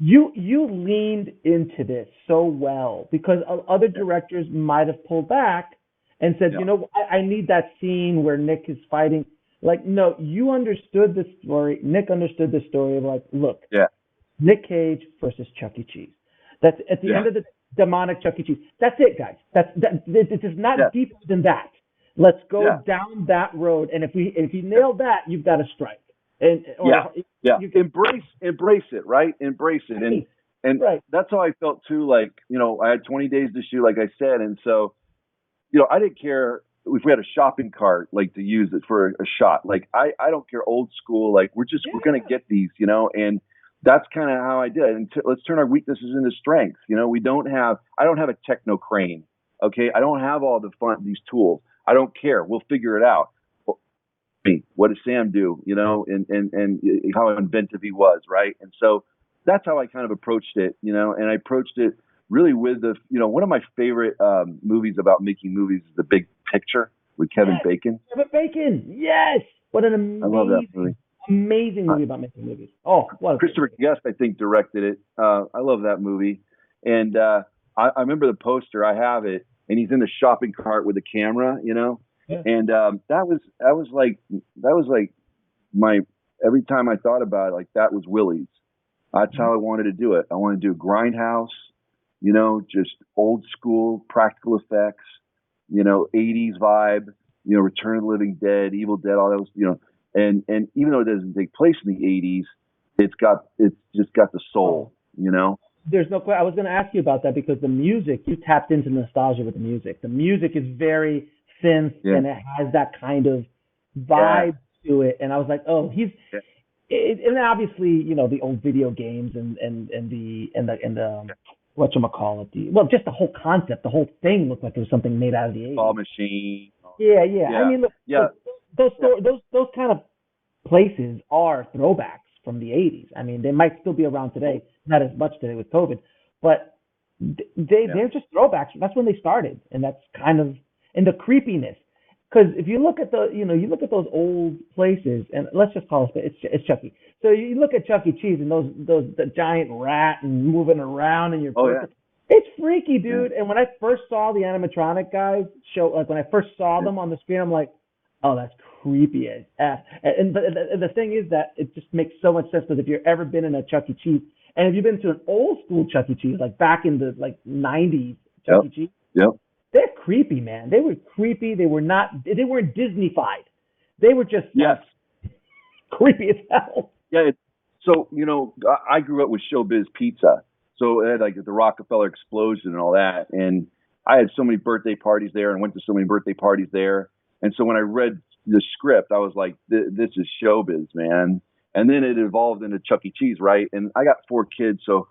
You leaned into this so well, because other directors might have pulled back and said, I need that scene where Nick is fighting. Like, no, you understood the story. Nick understood the story of, like, look, Nick Cage versus Chuck E. Cheese. That's at the end of the demonic Chuck E. Cheese. That's it, guys. It is not deeper than that. Let's go down that road, and if you nail that, you've got a strike. Embrace it, right? Embrace it, and that's how I felt too. Like, I had 20 days to shoot, like I said, and so, I didn't care if we had a shopping cart, like, to use it for a shot. Like, I don't care, old school. Like, we're gonna get these, and that's kind of how I did it. And let's turn our weaknesses into strengths. I don't have a techno crane. Okay, I don't have all these tools. I don't care. We'll figure it out. What does Sam do? And how inventive he was, right? And so that's how I kind of approached it, and I approached it really with one of my favorite movies about making movies is The Big Picture with Kevin Bacon. Kevin Bacon, yes! What an I love that movie. Amazing movie about making movies. Oh, what Christopher Guest, I think, directed it. I love that movie. And I remember the poster. I have it, and he's in the shopping cart with the camera, Yeah. And that was like my, every time I thought about it, like, that was Willy's. That's how I wanted to do it. I wanted to do Grindhouse, just old school practical effects, 80s vibe, Return of the Living Dead, Evil Dead, all those, and even though it doesn't take place in the 80s, it's just got the soul, There's no question. I was going to ask you about that, because the music, you tapped into nostalgia with the music. The music is very synth, and it has that kind of vibe to it. And I was like, oh, and obviously, the old video games and the whatchamacallit, just the whole concept, the whole thing looked like it was something made out of the 80s. Ball machine. Yeah. I mean, look, those kind of places are throwbacks from the 80s. I mean, they might still be around today, not as much today with COVID, but they're just throwbacks. That's when they started, and that's kind of, and the creepiness. Because if you look at you look at those old places, and let's just call it's Chuck E. So you look at Chuck E. Cheese and the giant rat and moving around in your it's freaky, dude. And when I first saw the animatronic guys when I first saw them on the screen, I'm like, oh, that's creepy as F. And the thing is that it just makes so much sense, because if you've ever been in a Chuck E. Cheese, and if you've been to an old school Chuck E. Cheese, like back in the 90s Chuck E. Cheese, they're creepy, man. They were creepy. They weren't Disney-fied. They were just Yes. creepy as hell. Yeah. So, I grew up with Showbiz Pizza. So it had like the Rockefeller explosion and all that. And I had so many birthday parties there and went to so many birthday parties there. And so when I read the script, I was like, this is showbiz, man. And then it evolved into Chuck E. Cheese, right? And I got 4 kids. So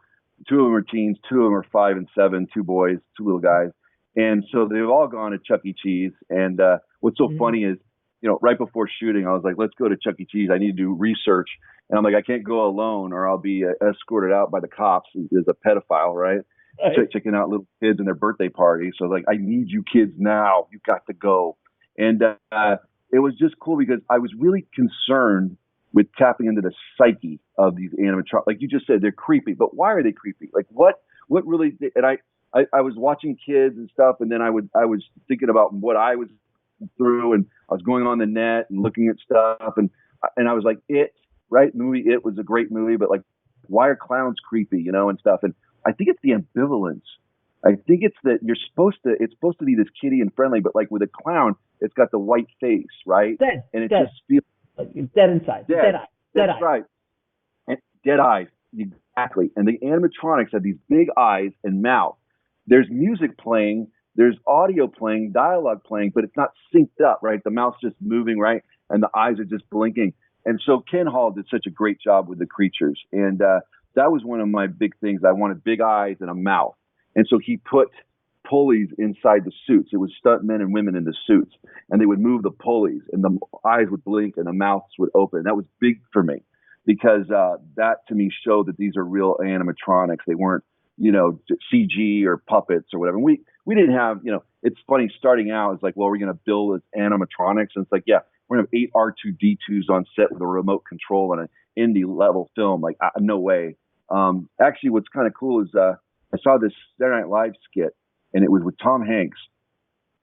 2 of them are teens, 2 of them are 5 and 7, 2 boys, 2 little guys. And so they've all gone to Chuck E. Cheese. And what's so funny is, right before shooting, I was like, let's go to Chuck E. Cheese. I need to do research. And I'm like, I can't go alone or I'll be escorted out by the cops as a pedophile, right? Checking out little kids and their birthday party. So I was like, I need you kids now. You got to go. And it was just cool because I was really concerned with tapping into the psyche of these animatronics. Like you just said, they're creepy, but why are they creepy? Like what really, and I was watching kids and stuff. And then I was thinking about what I was through, and I was going on the net and looking at stuff. And I was like, right? Movie, It was a great movie, but like, why are clowns creepy, and stuff. And I think it's the ambivalence. I think it's that it's supposed to be this kitty and friendly, but like with a clown, it's got the white face, right? And it just feels like dead inside. Dead eye. That's right. And dead eyes. Exactly. And the animatronics have these big eyes and mouth. There's music playing, there's audio playing, dialogue playing, but it's not synced up, right? The mouth's just moving, right? And the eyes are just blinking. And so Ken Hall did such a great job with the creatures. And that was one of my big things. I wanted big eyes and a mouth. And so he put pulleys inside the suits. It was stunt men and women in the suits. And they would move the pulleys and the eyes would blink and the mouths would open. That was big for me because that to me showed that these are real animatronics. They weren't, CG or puppets or whatever. We didn't have, it's funny starting out. It's like, well, we're going to build as animatronics. And it's like, yeah, we're going to have 8 R2-D2s on set with a remote control and an indie level film. Like, no way. Actually, what's kind of cool is I saw this Saturday Night Live skit, and it was with Tom Hanks.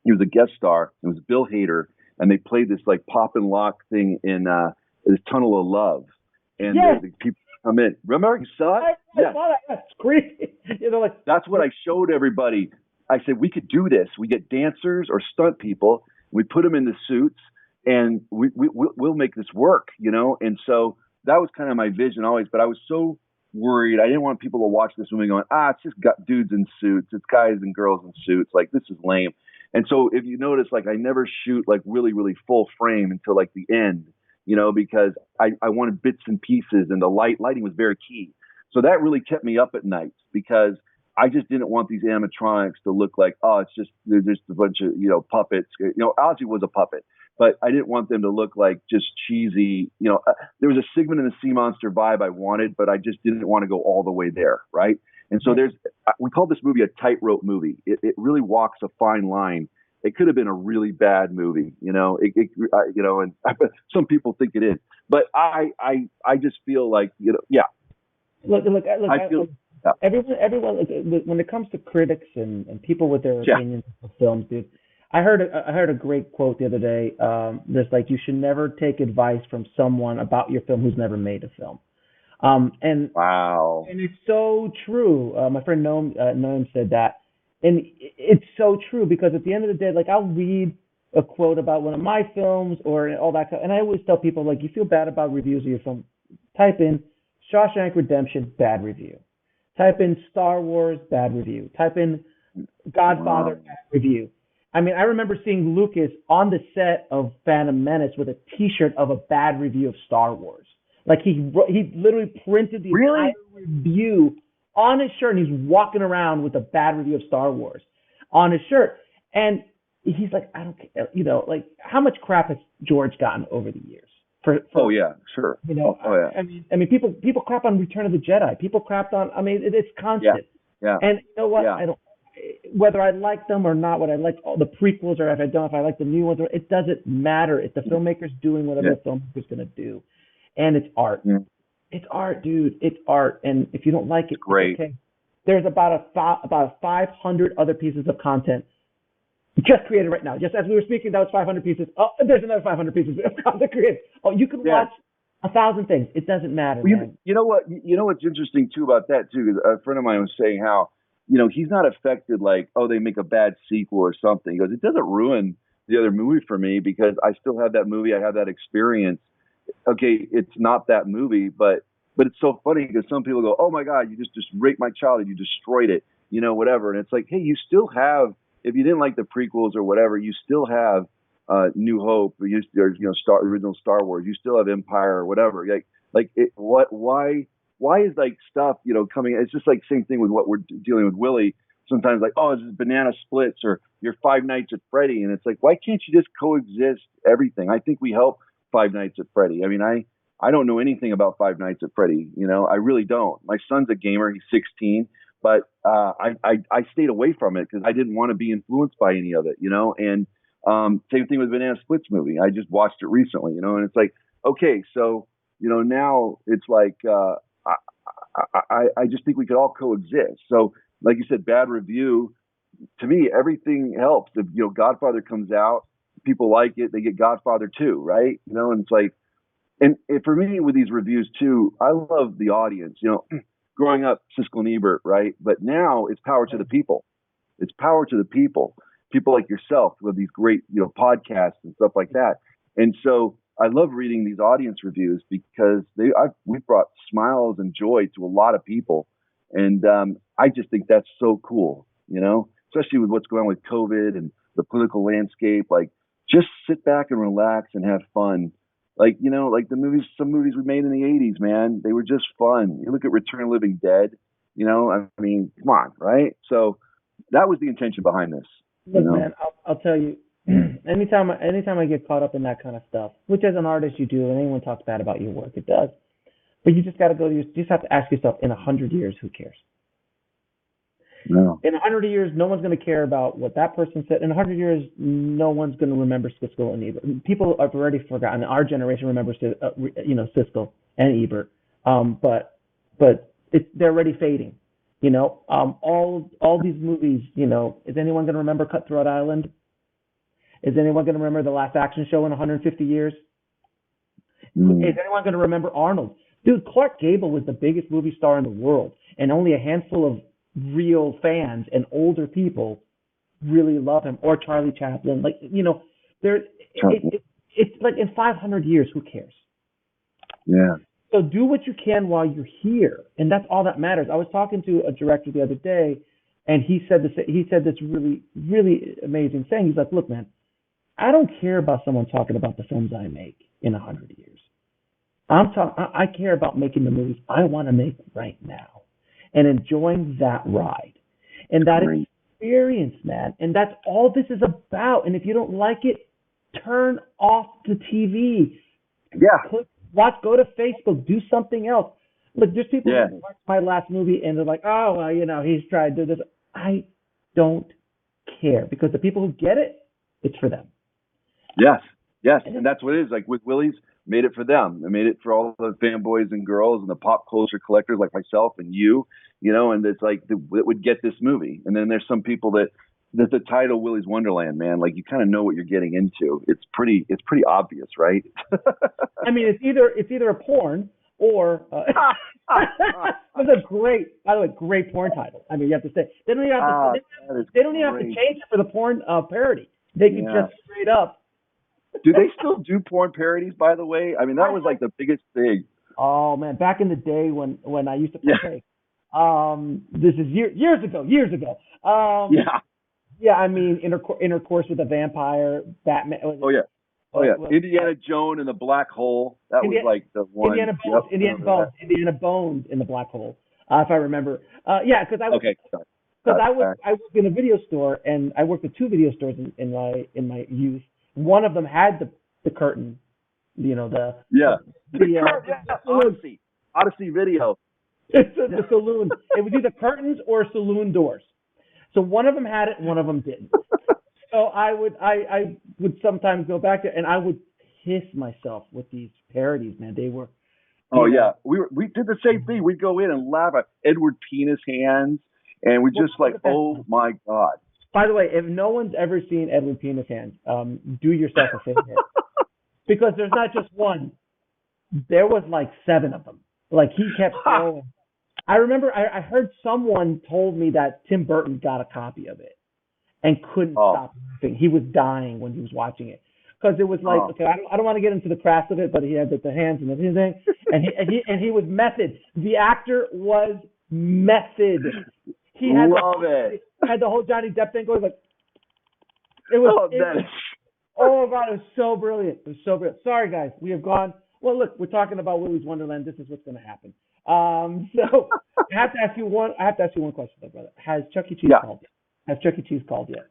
He was a guest star. It was Bill Hader, and they played this like pop and lock thing in this Tunnel of Love. And the people come in. Remember, you saw it? I saw that. That's creepy. That's what I showed everybody. I said, we could do this. We get dancers or stunt people. We put them in the suits, and we'll make this work, And so that was kind of my vision always. But I was so worried. I didn't want people to watch this movie going, it's just got dudes in suits. It's guys and girls in suits. Like, this is lame. And so if you notice, like, I never shoot like really, really full frame until like the end, because I wanted bits and pieces, and the lighting was very key. So that really kept me up at night because I just didn't want these animatronics to look like, they're just a bunch of, puppets. Ozzy was a puppet, but I didn't want them to look like just cheesy. There was a Sigmund and the Sea Monster vibe I wanted, but I just didn't want to go all the way there. Right. And so we call this movie a tightrope movie. It really walks a fine line. It could have been a really bad movie, and some people think it is, but I just feel like, yeah. Look, everyone, when it comes to critics and people with their opinions of films, dude, I heard a great quote the other day. There's like, you should never take advice from someone about your film who's never made a film. And wow, and it's so true. My friend Noam said that, and it's so true because at the end of the day, like, I'll read a quote about one of my films or all that, and I always tell people, like, you feel bad about reviews of your film, type in Shawshank Redemption, bad review. Type in Star Wars, bad review. Type in Godfather, bad review. I mean, I remember seeing Lucas on the set of Phantom Menace with a T-shirt of a bad review of Star Wars. Like, he literally printed the entire review on his shirt, and he's walking around with a bad review of Star Wars on his shirt. And he's like, I don't care. Like, how much crap has George gotten over the years? Oh yeah, sure. I mean, people crap on Return of the Jedi. People crapped on. I mean, it's constant. Yeah. And you know what? Yeah. I don't. Whether I like them or not, whether I like all the prequels or if I like the new ones, it doesn't matter. If the filmmaker's doing whatever the filmmaker's going to do, and it's art. Yeah. It's art, dude. It's art. And if you don't like it, great. It's okay. There's about 500 other pieces of content just created right now. Just as we were speaking, that was 500 pieces. Oh, there's another 500 pieces of content created. Oh, you can watch 1,000 things. It doesn't matter, man. You know what? You know what's interesting too about that too. A friend of mine was saying how he's not affected like, oh, they make a bad sequel or something. He goes, it doesn't ruin the other movie for me because I still have that movie. I have that experience. Okay, it's not that movie, but it's so funny because some people go, oh my God, you just raped my childhood. You destroyed it, whatever. And it's like, hey, you still have, if you didn't like the prequels or whatever, you still have New Hope, or original Star Wars. You still have Empire or whatever. Why is like stuff, coming? It's just like same thing with what we're dealing with Willy. Sometimes like, oh, this is Banana Splits or your Five Nights at Freddy. And it's like, why can't you just coexist everything? I think we help Five Nights at Freddy. I mean, I don't know anything about Five Nights at Freddy. I really don't. My son's a gamer. He's 16, but I stayed away from it because I didn't want to be influenced by any of it, And same thing with Banana Splits movie. I just watched it recently, and it's like, okay, so, now it's like, I just think we could all coexist. So, like you said, bad review. To me, everything helps. If Godfather comes out, people like it, they get Godfather 2, right? And it's like, and for me with these reviews too, I love the audience. Growing up, Siskel and Ebert, right? But now it's power to the people. It's power to the people. People like yourself who have these great, podcasts and stuff like that. And so I love reading these audience reviews because we've brought smiles and joy to a lot of people. And I just think that's so cool, especially with what's going on with COVID and the political landscape. Like, just sit back and relax and have fun. Like, like some movies we made in the 80s, man, they were just fun. You look at Return of the Living Dead, I mean, come on, right? So that was the intention behind this. Look, man, I'll tell you, anytime I get caught up in that kind of stuff, which as an artist you do, and anyone talks bad about your work, it does. But you just got to you just have to ask yourself, in 100 years, who cares? No. In 100 years, no one's going to care about what that person said. In 100 years, no one's going to remember Siskel and Ebert. People have already forgotten. Our generation remembers, Siskel and Ebert. But they're already fading. All these movies. Is anyone going to remember Cutthroat Island? Is anyone going to remember The Last Action Show in 150 years? Is anyone going to remember Arnold? Dude, Clark Gable was the biggest movie star in the world, and only a handful of real fans and older people really love him, or Charlie Chaplin. Like, it's like in 500 years, who cares? Yeah. So do what you can while you're here, and that's all that matters. I was talking to a director the other day, and he said this really, really amazing thing. He's like, look, man, I don't care about someone talking about the films I make in 100 years. I care about making the movies I want to make right now and enjoying that ride and that experience, man. And that's all this is about. And if you don't like it, turn off the TV. Yeah. Go to Facebook, do something else. Look, there's people who watch my last movie and they're like, oh, well, he's tried to do this. I don't care, because the people who get it, it's for them. Yes. And that's what it is. Like with Willy's, made it for them. I made it for all the fanboys and girls and the pop culture collectors like myself and you, and it's like it would get this movie. And then there's some people that the title Willy's Wonderland, man, like you kind of know what you're getting into. It's pretty obvious, right? I mean, it's either a porn or it's a great porn title. I mean, you have to say they don't even have to change it for the porn parody. They can just straight up. Do they still do porn parodies, by the way? I mean, that was like the biggest thing. Oh man, back in the day when I used to play. This is years ago. Yeah, I mean, intercourse with a vampire, Batman. Oh yeah. Indiana Jones and the Black Hole. That was like the one. Indiana Bones in the Black Hole, if I remember. Because I worked in a video store, and I worked at two video stores in my youth. One of them had the curtain, Odyssey Video. It's the saloon. It was either curtains or saloon doors. So one of them had it, and one of them didn't. So I would sometimes go back there, and I would piss myself with these parodies, man. They were. Oh yeah, we did the same thing. We'd go in and laugh at Edward Penis Hands, and we just like, oh my God. By the way, if no one's ever seen Edward Penis Hands, do yourself a favor, because there's not just one. There was like 7 of them. Like he kept going. I remember I heard someone told me that Tim Burton got a copy of it and couldn't stop laughing. He was dying when he was watching it because it was like, okay, I don't want to get into the craft of it, but he had the hands and everything, and he was method. The actor was method. He had had the whole Johnny Depp thing going like. It was. Oh God, it was so brilliant. It was so brilliant. Sorry guys, we have gone. Well, look, we're talking about Willy's Wonderland. This is what's going to happen. So I have to ask you one question, though, brother. Has Chuck E. Cheese called yet? Has Chuck E. Cheese called yet?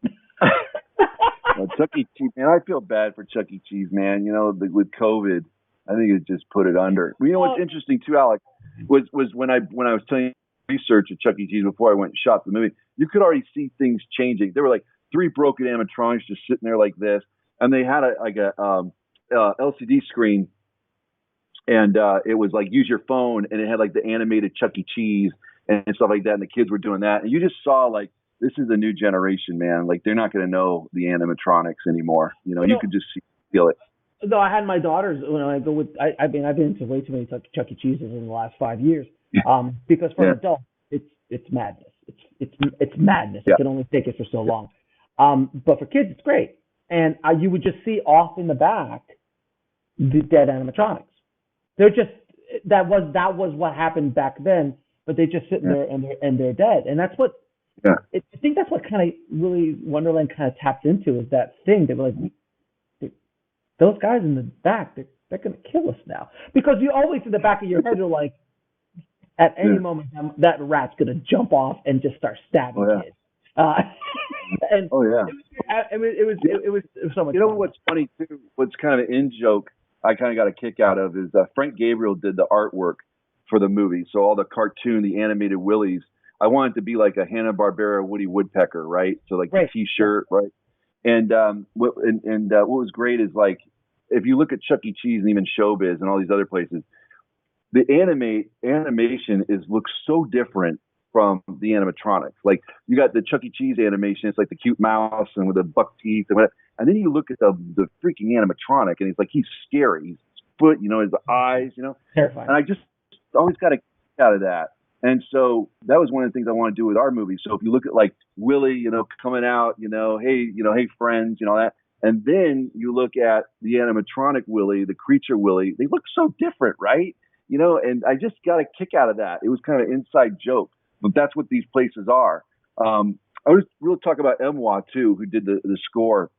Well, Chuck E. Cheese, man, I feel bad for Chuck E. Cheese, man. You know, with COVID, I think it just put it under. You know what's interesting too, Alex, was when I was telling you research at Chuck E. Cheese before I went and shot the movie, you could already see things changing. There were like 3 broken animatronics just sitting there like this, and they had a LCD screen. And it was like, use your phone, and it had like the animated Chuck E. Cheese and stuff like that. And the kids were doing that. And you just saw like, this is a new generation, man. Like they're not going to know the animatronics anymore. You know, you could just feel it. No, I had my daughters, when I go with, I've been to way too many Chuck E. Cheeses in the last 5 years. Because for an adult, it's madness. It's madness. You can only take it for so long. But for kids, it's great. And you would just see off in the back the dead animatronics. They're just that was what happened back then, but they're just sitting there and they're dead, and that's what I think that's what kind of really Wonderland kind of tapped into, is that thing. They were like, those guys in the back, they're gonna kill us now, because you always in the back of your head are like, at any moment that rat's gonna jump off and just start stabbing kids. And it was so much. You know fun. what's funny too? What's kind of an in joke I kind of got a kick out of is Frank Gabriel did the artwork for the movie. So all the cartoon, the animated Willies, I wanted to be like a Hanna-Barbera Woody Woodpecker, right? So like the T-shirt, right? And what was great is like, if you look at Chuck E. Cheese and even Showbiz and all these other places, the animation looks so different from the animatronics. Like you got the Chuck E. Cheese animation, it's like the cute mouse and with the buck teeth and whatever. And then you look at the freaking animatronic, and it's like he's scary. His foot, you know, his eyes, you know. Terrifying. And I just always got a kick out of that. And so that was one of the things I want to do with our movie. So if you look at like Willy, you know, coming out, hey friends, you know that. And then you look at the animatronic Willy, the creature Willy, they look so different, right? You know, and I just got a kick out of that. It was kind of an inside joke, but that's what these places are. I was really talking about Emwa too, who did the score.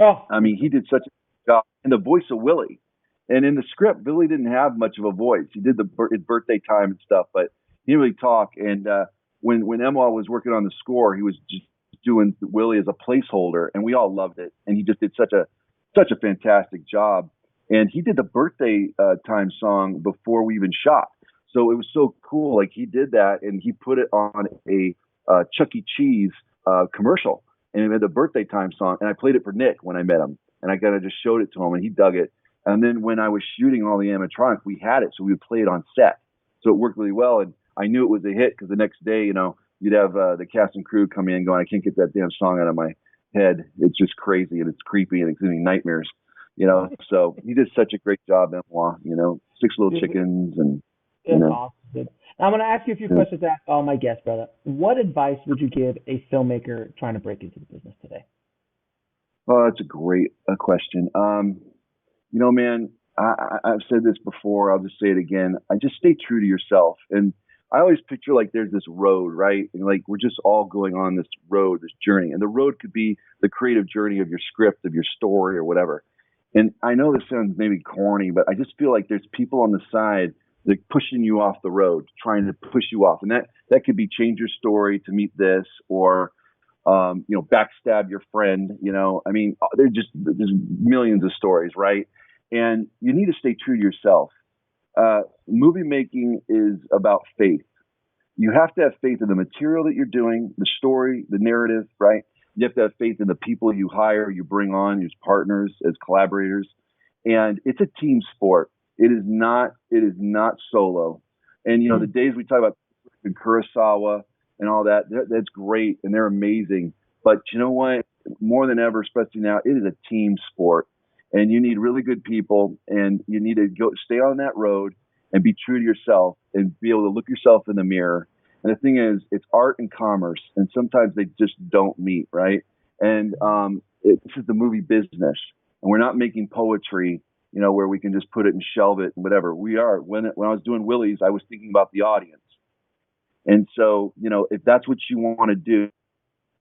Oh, I mean, he did such a good job. And the voice of Willy. And in the script, Willy didn't have much of a voice. He did his birthday time and stuff, but he didn't really talk. And when Emwa was working on the score, he was just doing Willy as a placeholder, and we all loved it. And he just did such a fantastic job. And he did the birthday time song before we even shot. So it was so cool. Like he did that, and he put it on a Chuck E. Cheese commercial. And he had the birthday time song, and I played it for Nick when I met him, and I kind of just showed it to him, and he dug it. And then when I was shooting all the animatronics, we had it, so we would play it on set. So it worked really well, and I knew it was a hit because the next day, you know, you'd have the cast and crew come in going, I can't get that damn song out of my head. It's just crazy, and it's creepy, and it's giving me nightmares, you know. So he did such a great job, Benoit, you know, 6 Little Chickens, and you know. Awesome. Now I'm going to ask you a few questions to ask all my guests, brother. What advice would you give a filmmaker trying to break into the business today? Oh, that's a great question. You know, man, I've said this before. I'll just say it again. I just stay true to yourself. And I always picture like there's this road, right? And like we're just all going on this road, this journey. And the road could be the creative journey of your script, of your story, or whatever. And I know this sounds maybe corny, but I just feel like there's people on the side like pushing you off the road, trying to push you off. And that could be change your story to meet this, or, you know, backstab your friend, you know. I mean, there's millions of stories, right? And you need to stay true to yourself. Movie making is about faith. You have to have faith in the material that you're doing, the story, the narrative, right? You have to have faith in the people you hire, you bring on as partners, as collaborators. And it's a team sport. It is not solo. And, you know, the days we talk about in Kurosawa and all that, that's great. And they're amazing. But you know what? More than ever, especially now, it is a team sport. And you need really good people, and you need to stay on that road and be true to yourself. and be able to look yourself in the mirror. And the thing is, it's art and commerce, and sometimes they just don't meet, right? And this is the movie business, and we're not making poetry, where we can just put it and shelve it and whatever. We are. When I was doing Willy's, I was thinking about the audience. And so, if that's what you want to do,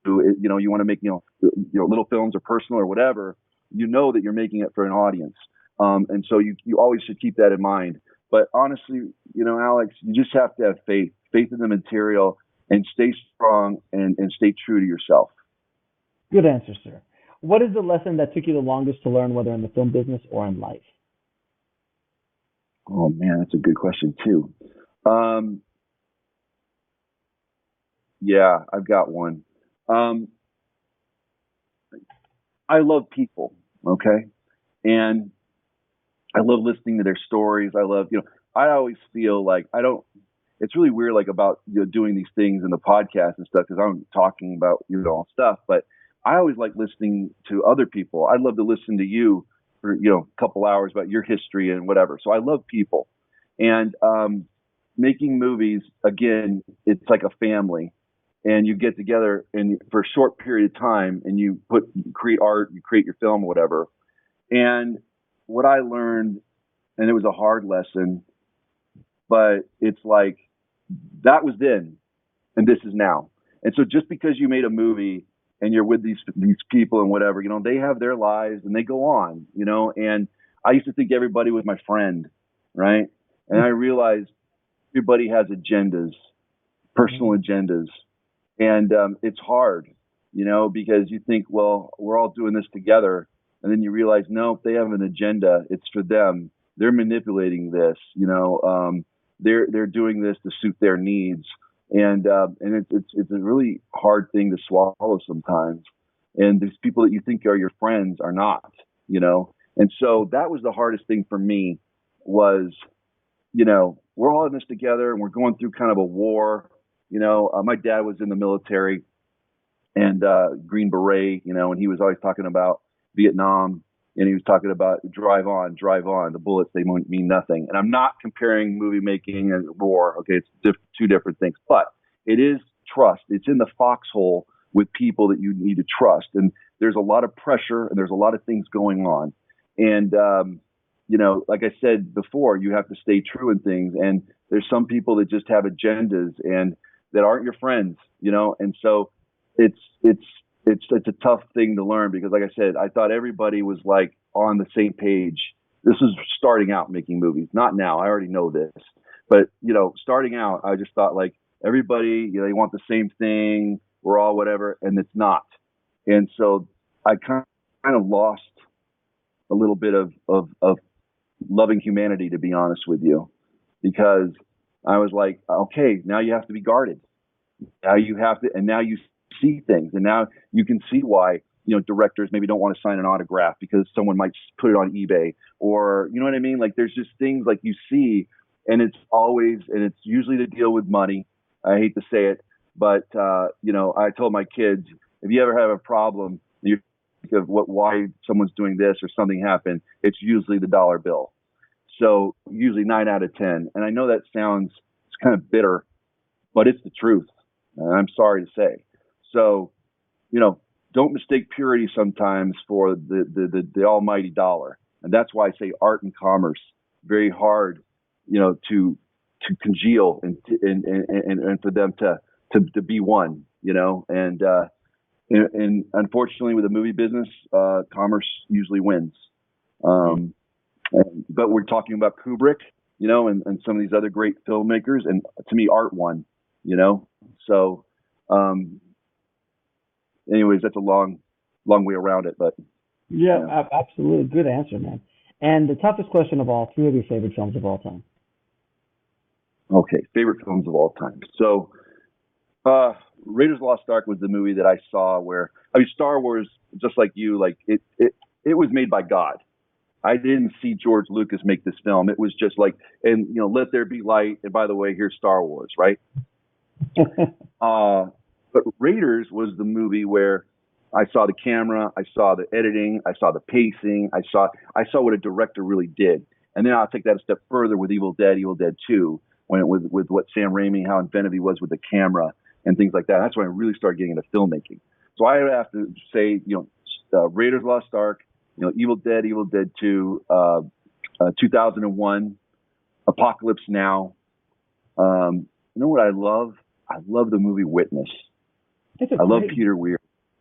you want to make, little films or personal or whatever, that you're making it for an audience. And so you always should keep that in mind. But honestly, Alex, you just have to have faith in the material, and stay strong and stay true to yourself. Good answer, sir. What is the lesson that took you the longest to learn, whether in the film business or in life? Oh man, that's a good question too. Yeah, I've got one. I love people. Okay. And I love listening to their stories. I love, I always feel like it's really weird, like about, doing these things in the podcast and stuff, because I'm talking about, all stuff, but I always like listening to other people. I'd love to listen to you for, a couple hours about your history and whatever. So I love people. And making movies, again, it's like a family, and you get together and for a short period of time, and you create art, you create your film or whatever. And what I learned, and it was a hard lesson, but it's like, that was then, and this is now. And so just because you made a movie and you're with these people and whatever, they have their lives and they go on, and I used to think everybody was my friend, right? And I realized everybody has agendas, personal agendas. And it's hard, because you think, well, we're all doing this together. And then you realize, no, if they have an agenda, it's for them. They're manipulating this, they're doing this to suit their needs. And it's a really hard thing to swallow sometimes. And these people that you think are your friends are not, And so that was the hardest thing for me was, we're all in this together and we're going through kind of a war. My dad was in the military and Green Beret, and he was always talking about Vietnam, and he was talking about drive on, the bullets, they mean nothing. And I'm not comparing movie making and war. Okay, it's two different things, but it is trust. It's in the foxhole with people that you need to trust. And there's a lot of pressure and there's a lot of things going on. And, like I said before, you have to stay true in things. And there's some people that just have agendas and that aren't your friends, and so it's a tough thing to learn, because like I said, I thought everybody was like on the same page. This is starting out making movies, not now. I already know this, but starting out, I just thought like everybody, they want the same thing. We're all whatever, and it's not. And so I kind of lost a little bit of loving humanity, to be honest with you, because I was like, okay, now you have to be guarded. Now you have to, and now you see things, and now you can see why, directors maybe don't want to sign an autograph because someone might put it on eBay, or, you know what I mean? Like there's just things like you see, and it's usually to deal with money. I hate to say it, but, I told my kids, if you ever have a problem, you think of why someone's doing this or something happened, it's usually the dollar bill. So usually 9 out of 10. And I know that it's kind of bitter, but it's the truth. And I'm sorry to say. So, don't mistake purity sometimes for the almighty dollar. And that's why I say art and commerce, very hard, to congeal and for them to be one, and unfortunately with the movie business, commerce usually wins. But we're talking about Kubrick, and some of these other great filmmakers, and to me, art won, So, anyways, that's a long way around it, but yeah, absolutely, good answer, man. And the toughest question of all: 3 of your favorite films of all time. Okay, favorite films of all time. So, Raiders of the Lost Ark was the movie that I saw where, Star Wars, just like you, like it was made by God. I didn't see George Lucas make this film. It was just like, and let there be light. And by the way, here's Star Wars, right? But Raiders was the movie where I saw the camera, I saw the editing, I saw the pacing, I saw what a director really did. And then I'll take that a step further with Evil Dead 2. with what Sam Raimi, how inventive he was with the camera and things like that. That's when I really started getting into filmmaking. So I have to say, Raiders of the Lost Ark, Evil Dead 2, 2001, Apocalypse Now. You know what I love? I love the movie Witness. I love Peter Weir.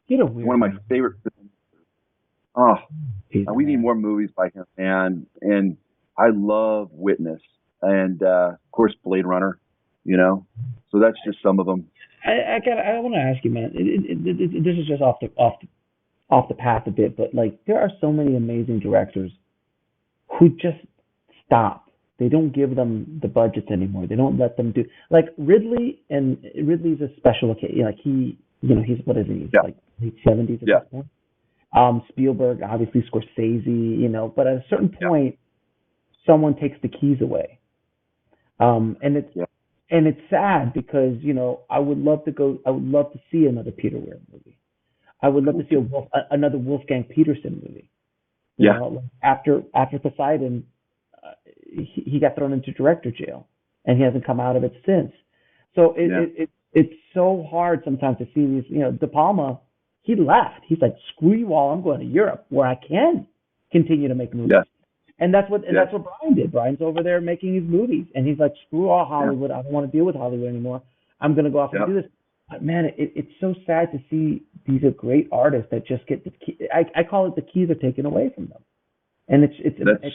One of my favorite films. Oh, we need more movies by him, man. And I love Witness. And, of course, Blade Runner, So that's just some of them. I want to ask you, man. This is just off the path a bit, but there are so many amazing directors who just stop. They don't give them the budgets anymore. They don't let them do Ridley, and Ridley's a special occasion. He's what is he? Yeah. Late 70s at this point. Spielberg, obviously Scorsese, but at a certain point, someone takes the keys away. And it's sad because, I would love to see another Peter Weir movie. I would love to see another Wolfgang Peterson movie. After Poseidon, he got thrown into director jail, and he hasn't come out of it since. So it's so hard sometimes to see these. De Palma, he left. He's like, screw you all. I'm going to Europe where I can continue to make movies. Yeah. And that's what Brian did. Brian's over there making his movies, and he's like, screw all Hollywood. I don't want to deal with Hollywood anymore. I'm going to go off and do this. But man, it's so sad to see these are great artists that just get the key. I call it the keys are taken away from them. And it's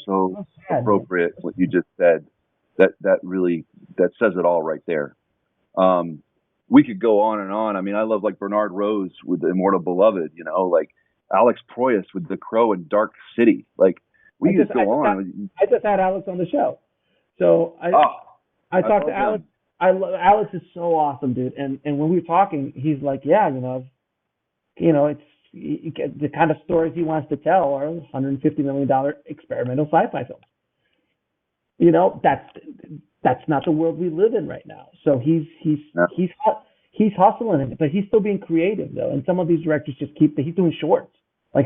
so sad, appropriate, man. What you just said. That really says it all right there. We could go on and on. I mean, I love Bernard Rose with The Immortal Beloved, Alex Proyas with The Crow and Dark City. We could go on. I just had Alex on the show. So I talked to Alex. Alex is so awesome, dude. And when we were talking, he's like, it's the kind of stories he wants to tell are $150 million experimental sci-fi films. That's not the world we live in right now. So he's hustling it, but he's still being creative though. And some of these directors he's doing shorts,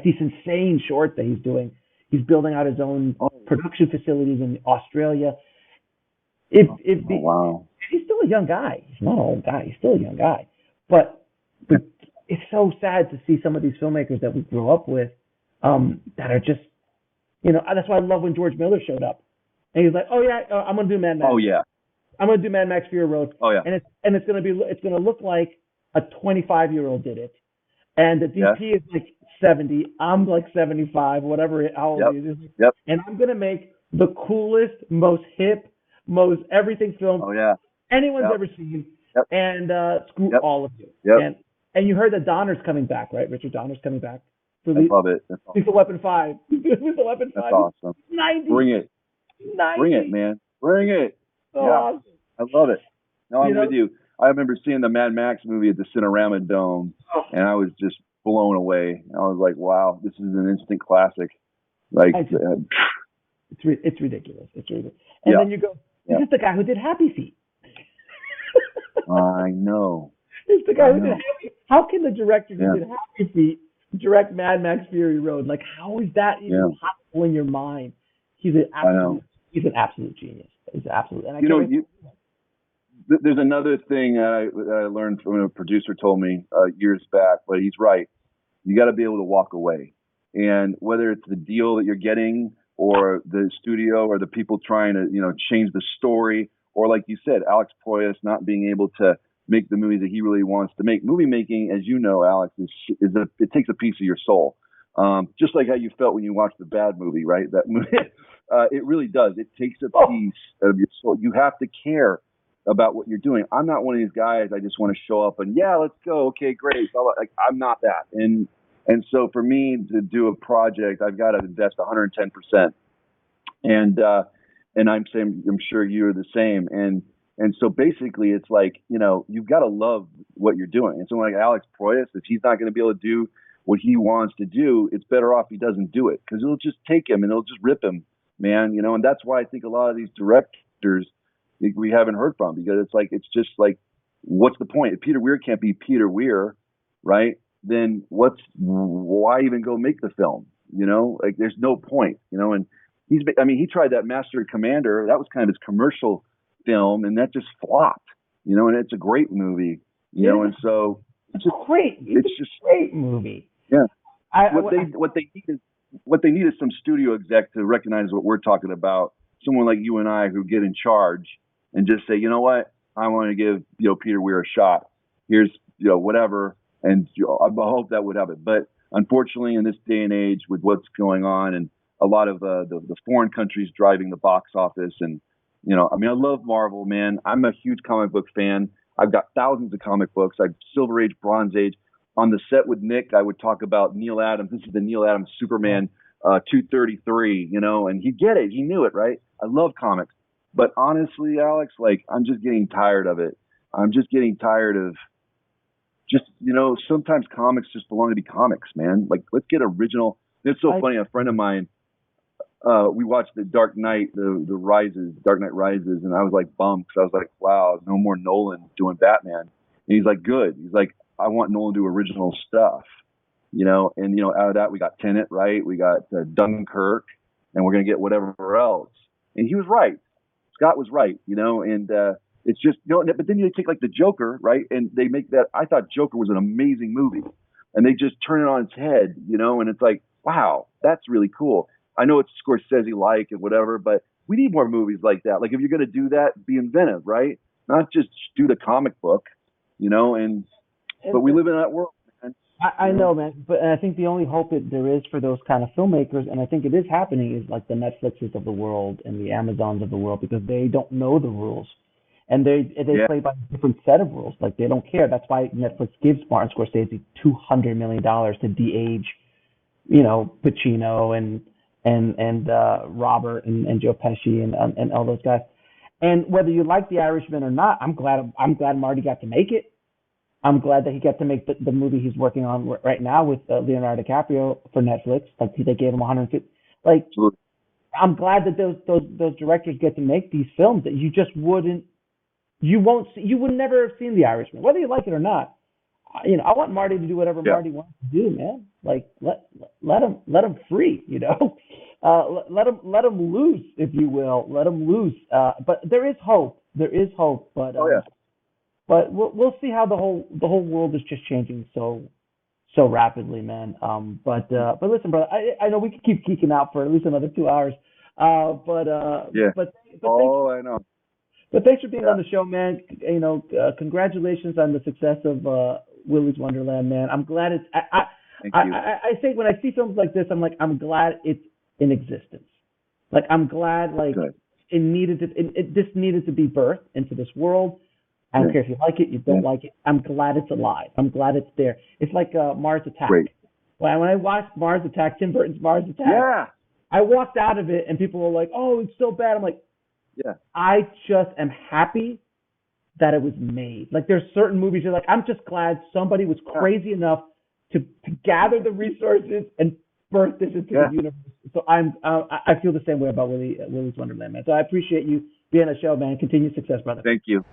these insane shorts that he's doing. He's building out his own production facilities in Australia. Wow. He's still a young guy. He's not an old guy. He's still a young guy. But it's so sad to see some of these filmmakers that we grew up with that are just, that's why I love when George Miller showed up. And he's like, I'm going to do Mad Max. Oh, yeah. I'm going to do Mad Max Fury Road. Oh, yeah. And it's going to look like a 25-year-old did it. And the DP is 70. I'm 75, whatever, how old he is. Yep. And I'm going to make the coolest, most hip, most everything film anyone's ever seen. Yep. And screw all of you. Yep. And you heard that Donner's coming back, right? Richard Donner's coming back. I love it. Lethal Weapon 5. Lethal Weapon 5. That's awesome. 90. Bring it. 90. Bring it, man. Bring it. So awesome. I love it. No, I'm with you. I remember seeing the Mad Max movie at the Cinerama Dome, and I was just blown away. I was like, wow, this is an instant classic. It's ridiculous. It's ridiculous. And then you go, this is the guy who did Happy Feet. I know. It's the guy who did Happy Feet. How can the director who did Happy Feet direct Mad Max Fury Road? How is that even possible in your mind? He's an absolute genius. He's absolute. And there's another thing that I learned from a producer told me years back, but he's right. You got to be able to walk away. And whether it's the deal that you're getting or the studio or the people trying to, change the story, or like you said, Alex Proyas not being able to make the movies that he really wants to make. Movie making, as you know, Alex, it takes a piece of your soul. Just like how you felt when you watched the Bad movie, right? That movie, it really does. It takes a piece of your soul. You have to care about what you're doing. I'm not one of these guys. I just want to show up and let's go. Okay, great. So, I'm not that. And so for me to do a project, I've got to invest 110%. And I'm sure you're the same. And so basically it's you've got to love what you're doing. And someone like Alex Proyas, if he's not going to be able to do what he wants to do, it's better off he doesn't do it, because it'll just take him and it'll just rip him, man. And that's why I think a lot of these directors we haven't heard from, because it's just what's the point? If Peter Weir can't be Peter Weir, right? Then why even go make the film? There's no point, and he tried that Master and Commander. That was kind of his commercial film, and that just flopped, and it's a great movie, and so it's great. It's just a great movie. Yeah. What they need is some studio exec to recognize what we're talking about. Someone like you and I who get in charge and just say, you know what, I want to give Peter Weir a shot. Here's whatever, and I hope that would happen. But unfortunately, in this day and age, with what's going on and a lot of the foreign countries driving the box office, and I love Marvel, man. I'm a huge comic book fan. I've got thousands of comic books. I've Silver Age, Bronze Age. On the set with Nick, I would talk about Neil Adams. This is the Neil Adams Superman 233, and he'd get it. He knew it, right? I love comics. But honestly, Alex, I'm just getting tired of it. I'm just getting tired of sometimes comics just belong to be comics, man. Let's get original. It's so funny. A friend of mine, we watched the Dark Knight, the Dark Knight Rises, and I was bummed because I was wow, no more Nolan doing Batman. And he's good. He's I want Nolan to do original stuff, and out of that we got Tenet, right? We got Dunkirk, and we're gonna get whatever else. And he was right. Scott was right, and it's just but then you take the Joker, right? And they make that. I thought Joker was an amazing movie, and they just turn it on its head, and it's wow, that's really cool. I know it's Scorsese and whatever, but we need more movies like that. If you're gonna do that, be inventive, right? Not just do the comic book, but we live in that world, man. I know, man. But I think the only hope that there is for those kind of filmmakers, and I think it is happening, is the Netflixes of the world and the Amazons of the world, because they don't know the rules. And they play by a different set of rules. They don't care. That's why Netflix gives Martin Scorsese $200 million to de-age, Pacino and Robert and Joe Pesci and all those guys. And whether you like The Irishman or not, I'm glad Marty got to make it. I'm glad that he got to make the movie he's working on right now with Leonardo DiCaprio for Netflix. They gave him 150. I'm glad that those directors get to make these films that you would never have seen The Irishman, whether you like it or not. I want Marty to do whatever Marty wants to do, man. Let him free, let him loose, if you will. Let him loose. But there is hope. But but we'll see how the whole world is just changing so rapidly, man. But listen, brother, I know we could keep geeking out for at least another 2 hours. But I know. But thanks for being on the show, man. Congratulations on the success of Willy's Wonderland, man. I'm glad it's. I say when I see films like this, I'm glad it's in existence. I'm glad Good. This needed to be birthed into this world. I don't care if you like it, you don't like it. I'm glad it's alive. I'm glad it's there. It's like Mars Attack. Great. When I watched Mars Attack, Tim Burton's Mars Attack, I walked out of it and people were like, "Oh, it's so bad." I'm I just am happy that it was made. There's certain movies you're I'm just glad somebody was crazy enough to gather the resources and birth this into the universe. So I feel the same way about Willy's Wonderland, man. So I appreciate you being on the show, man. Continued success, brother. Thank you.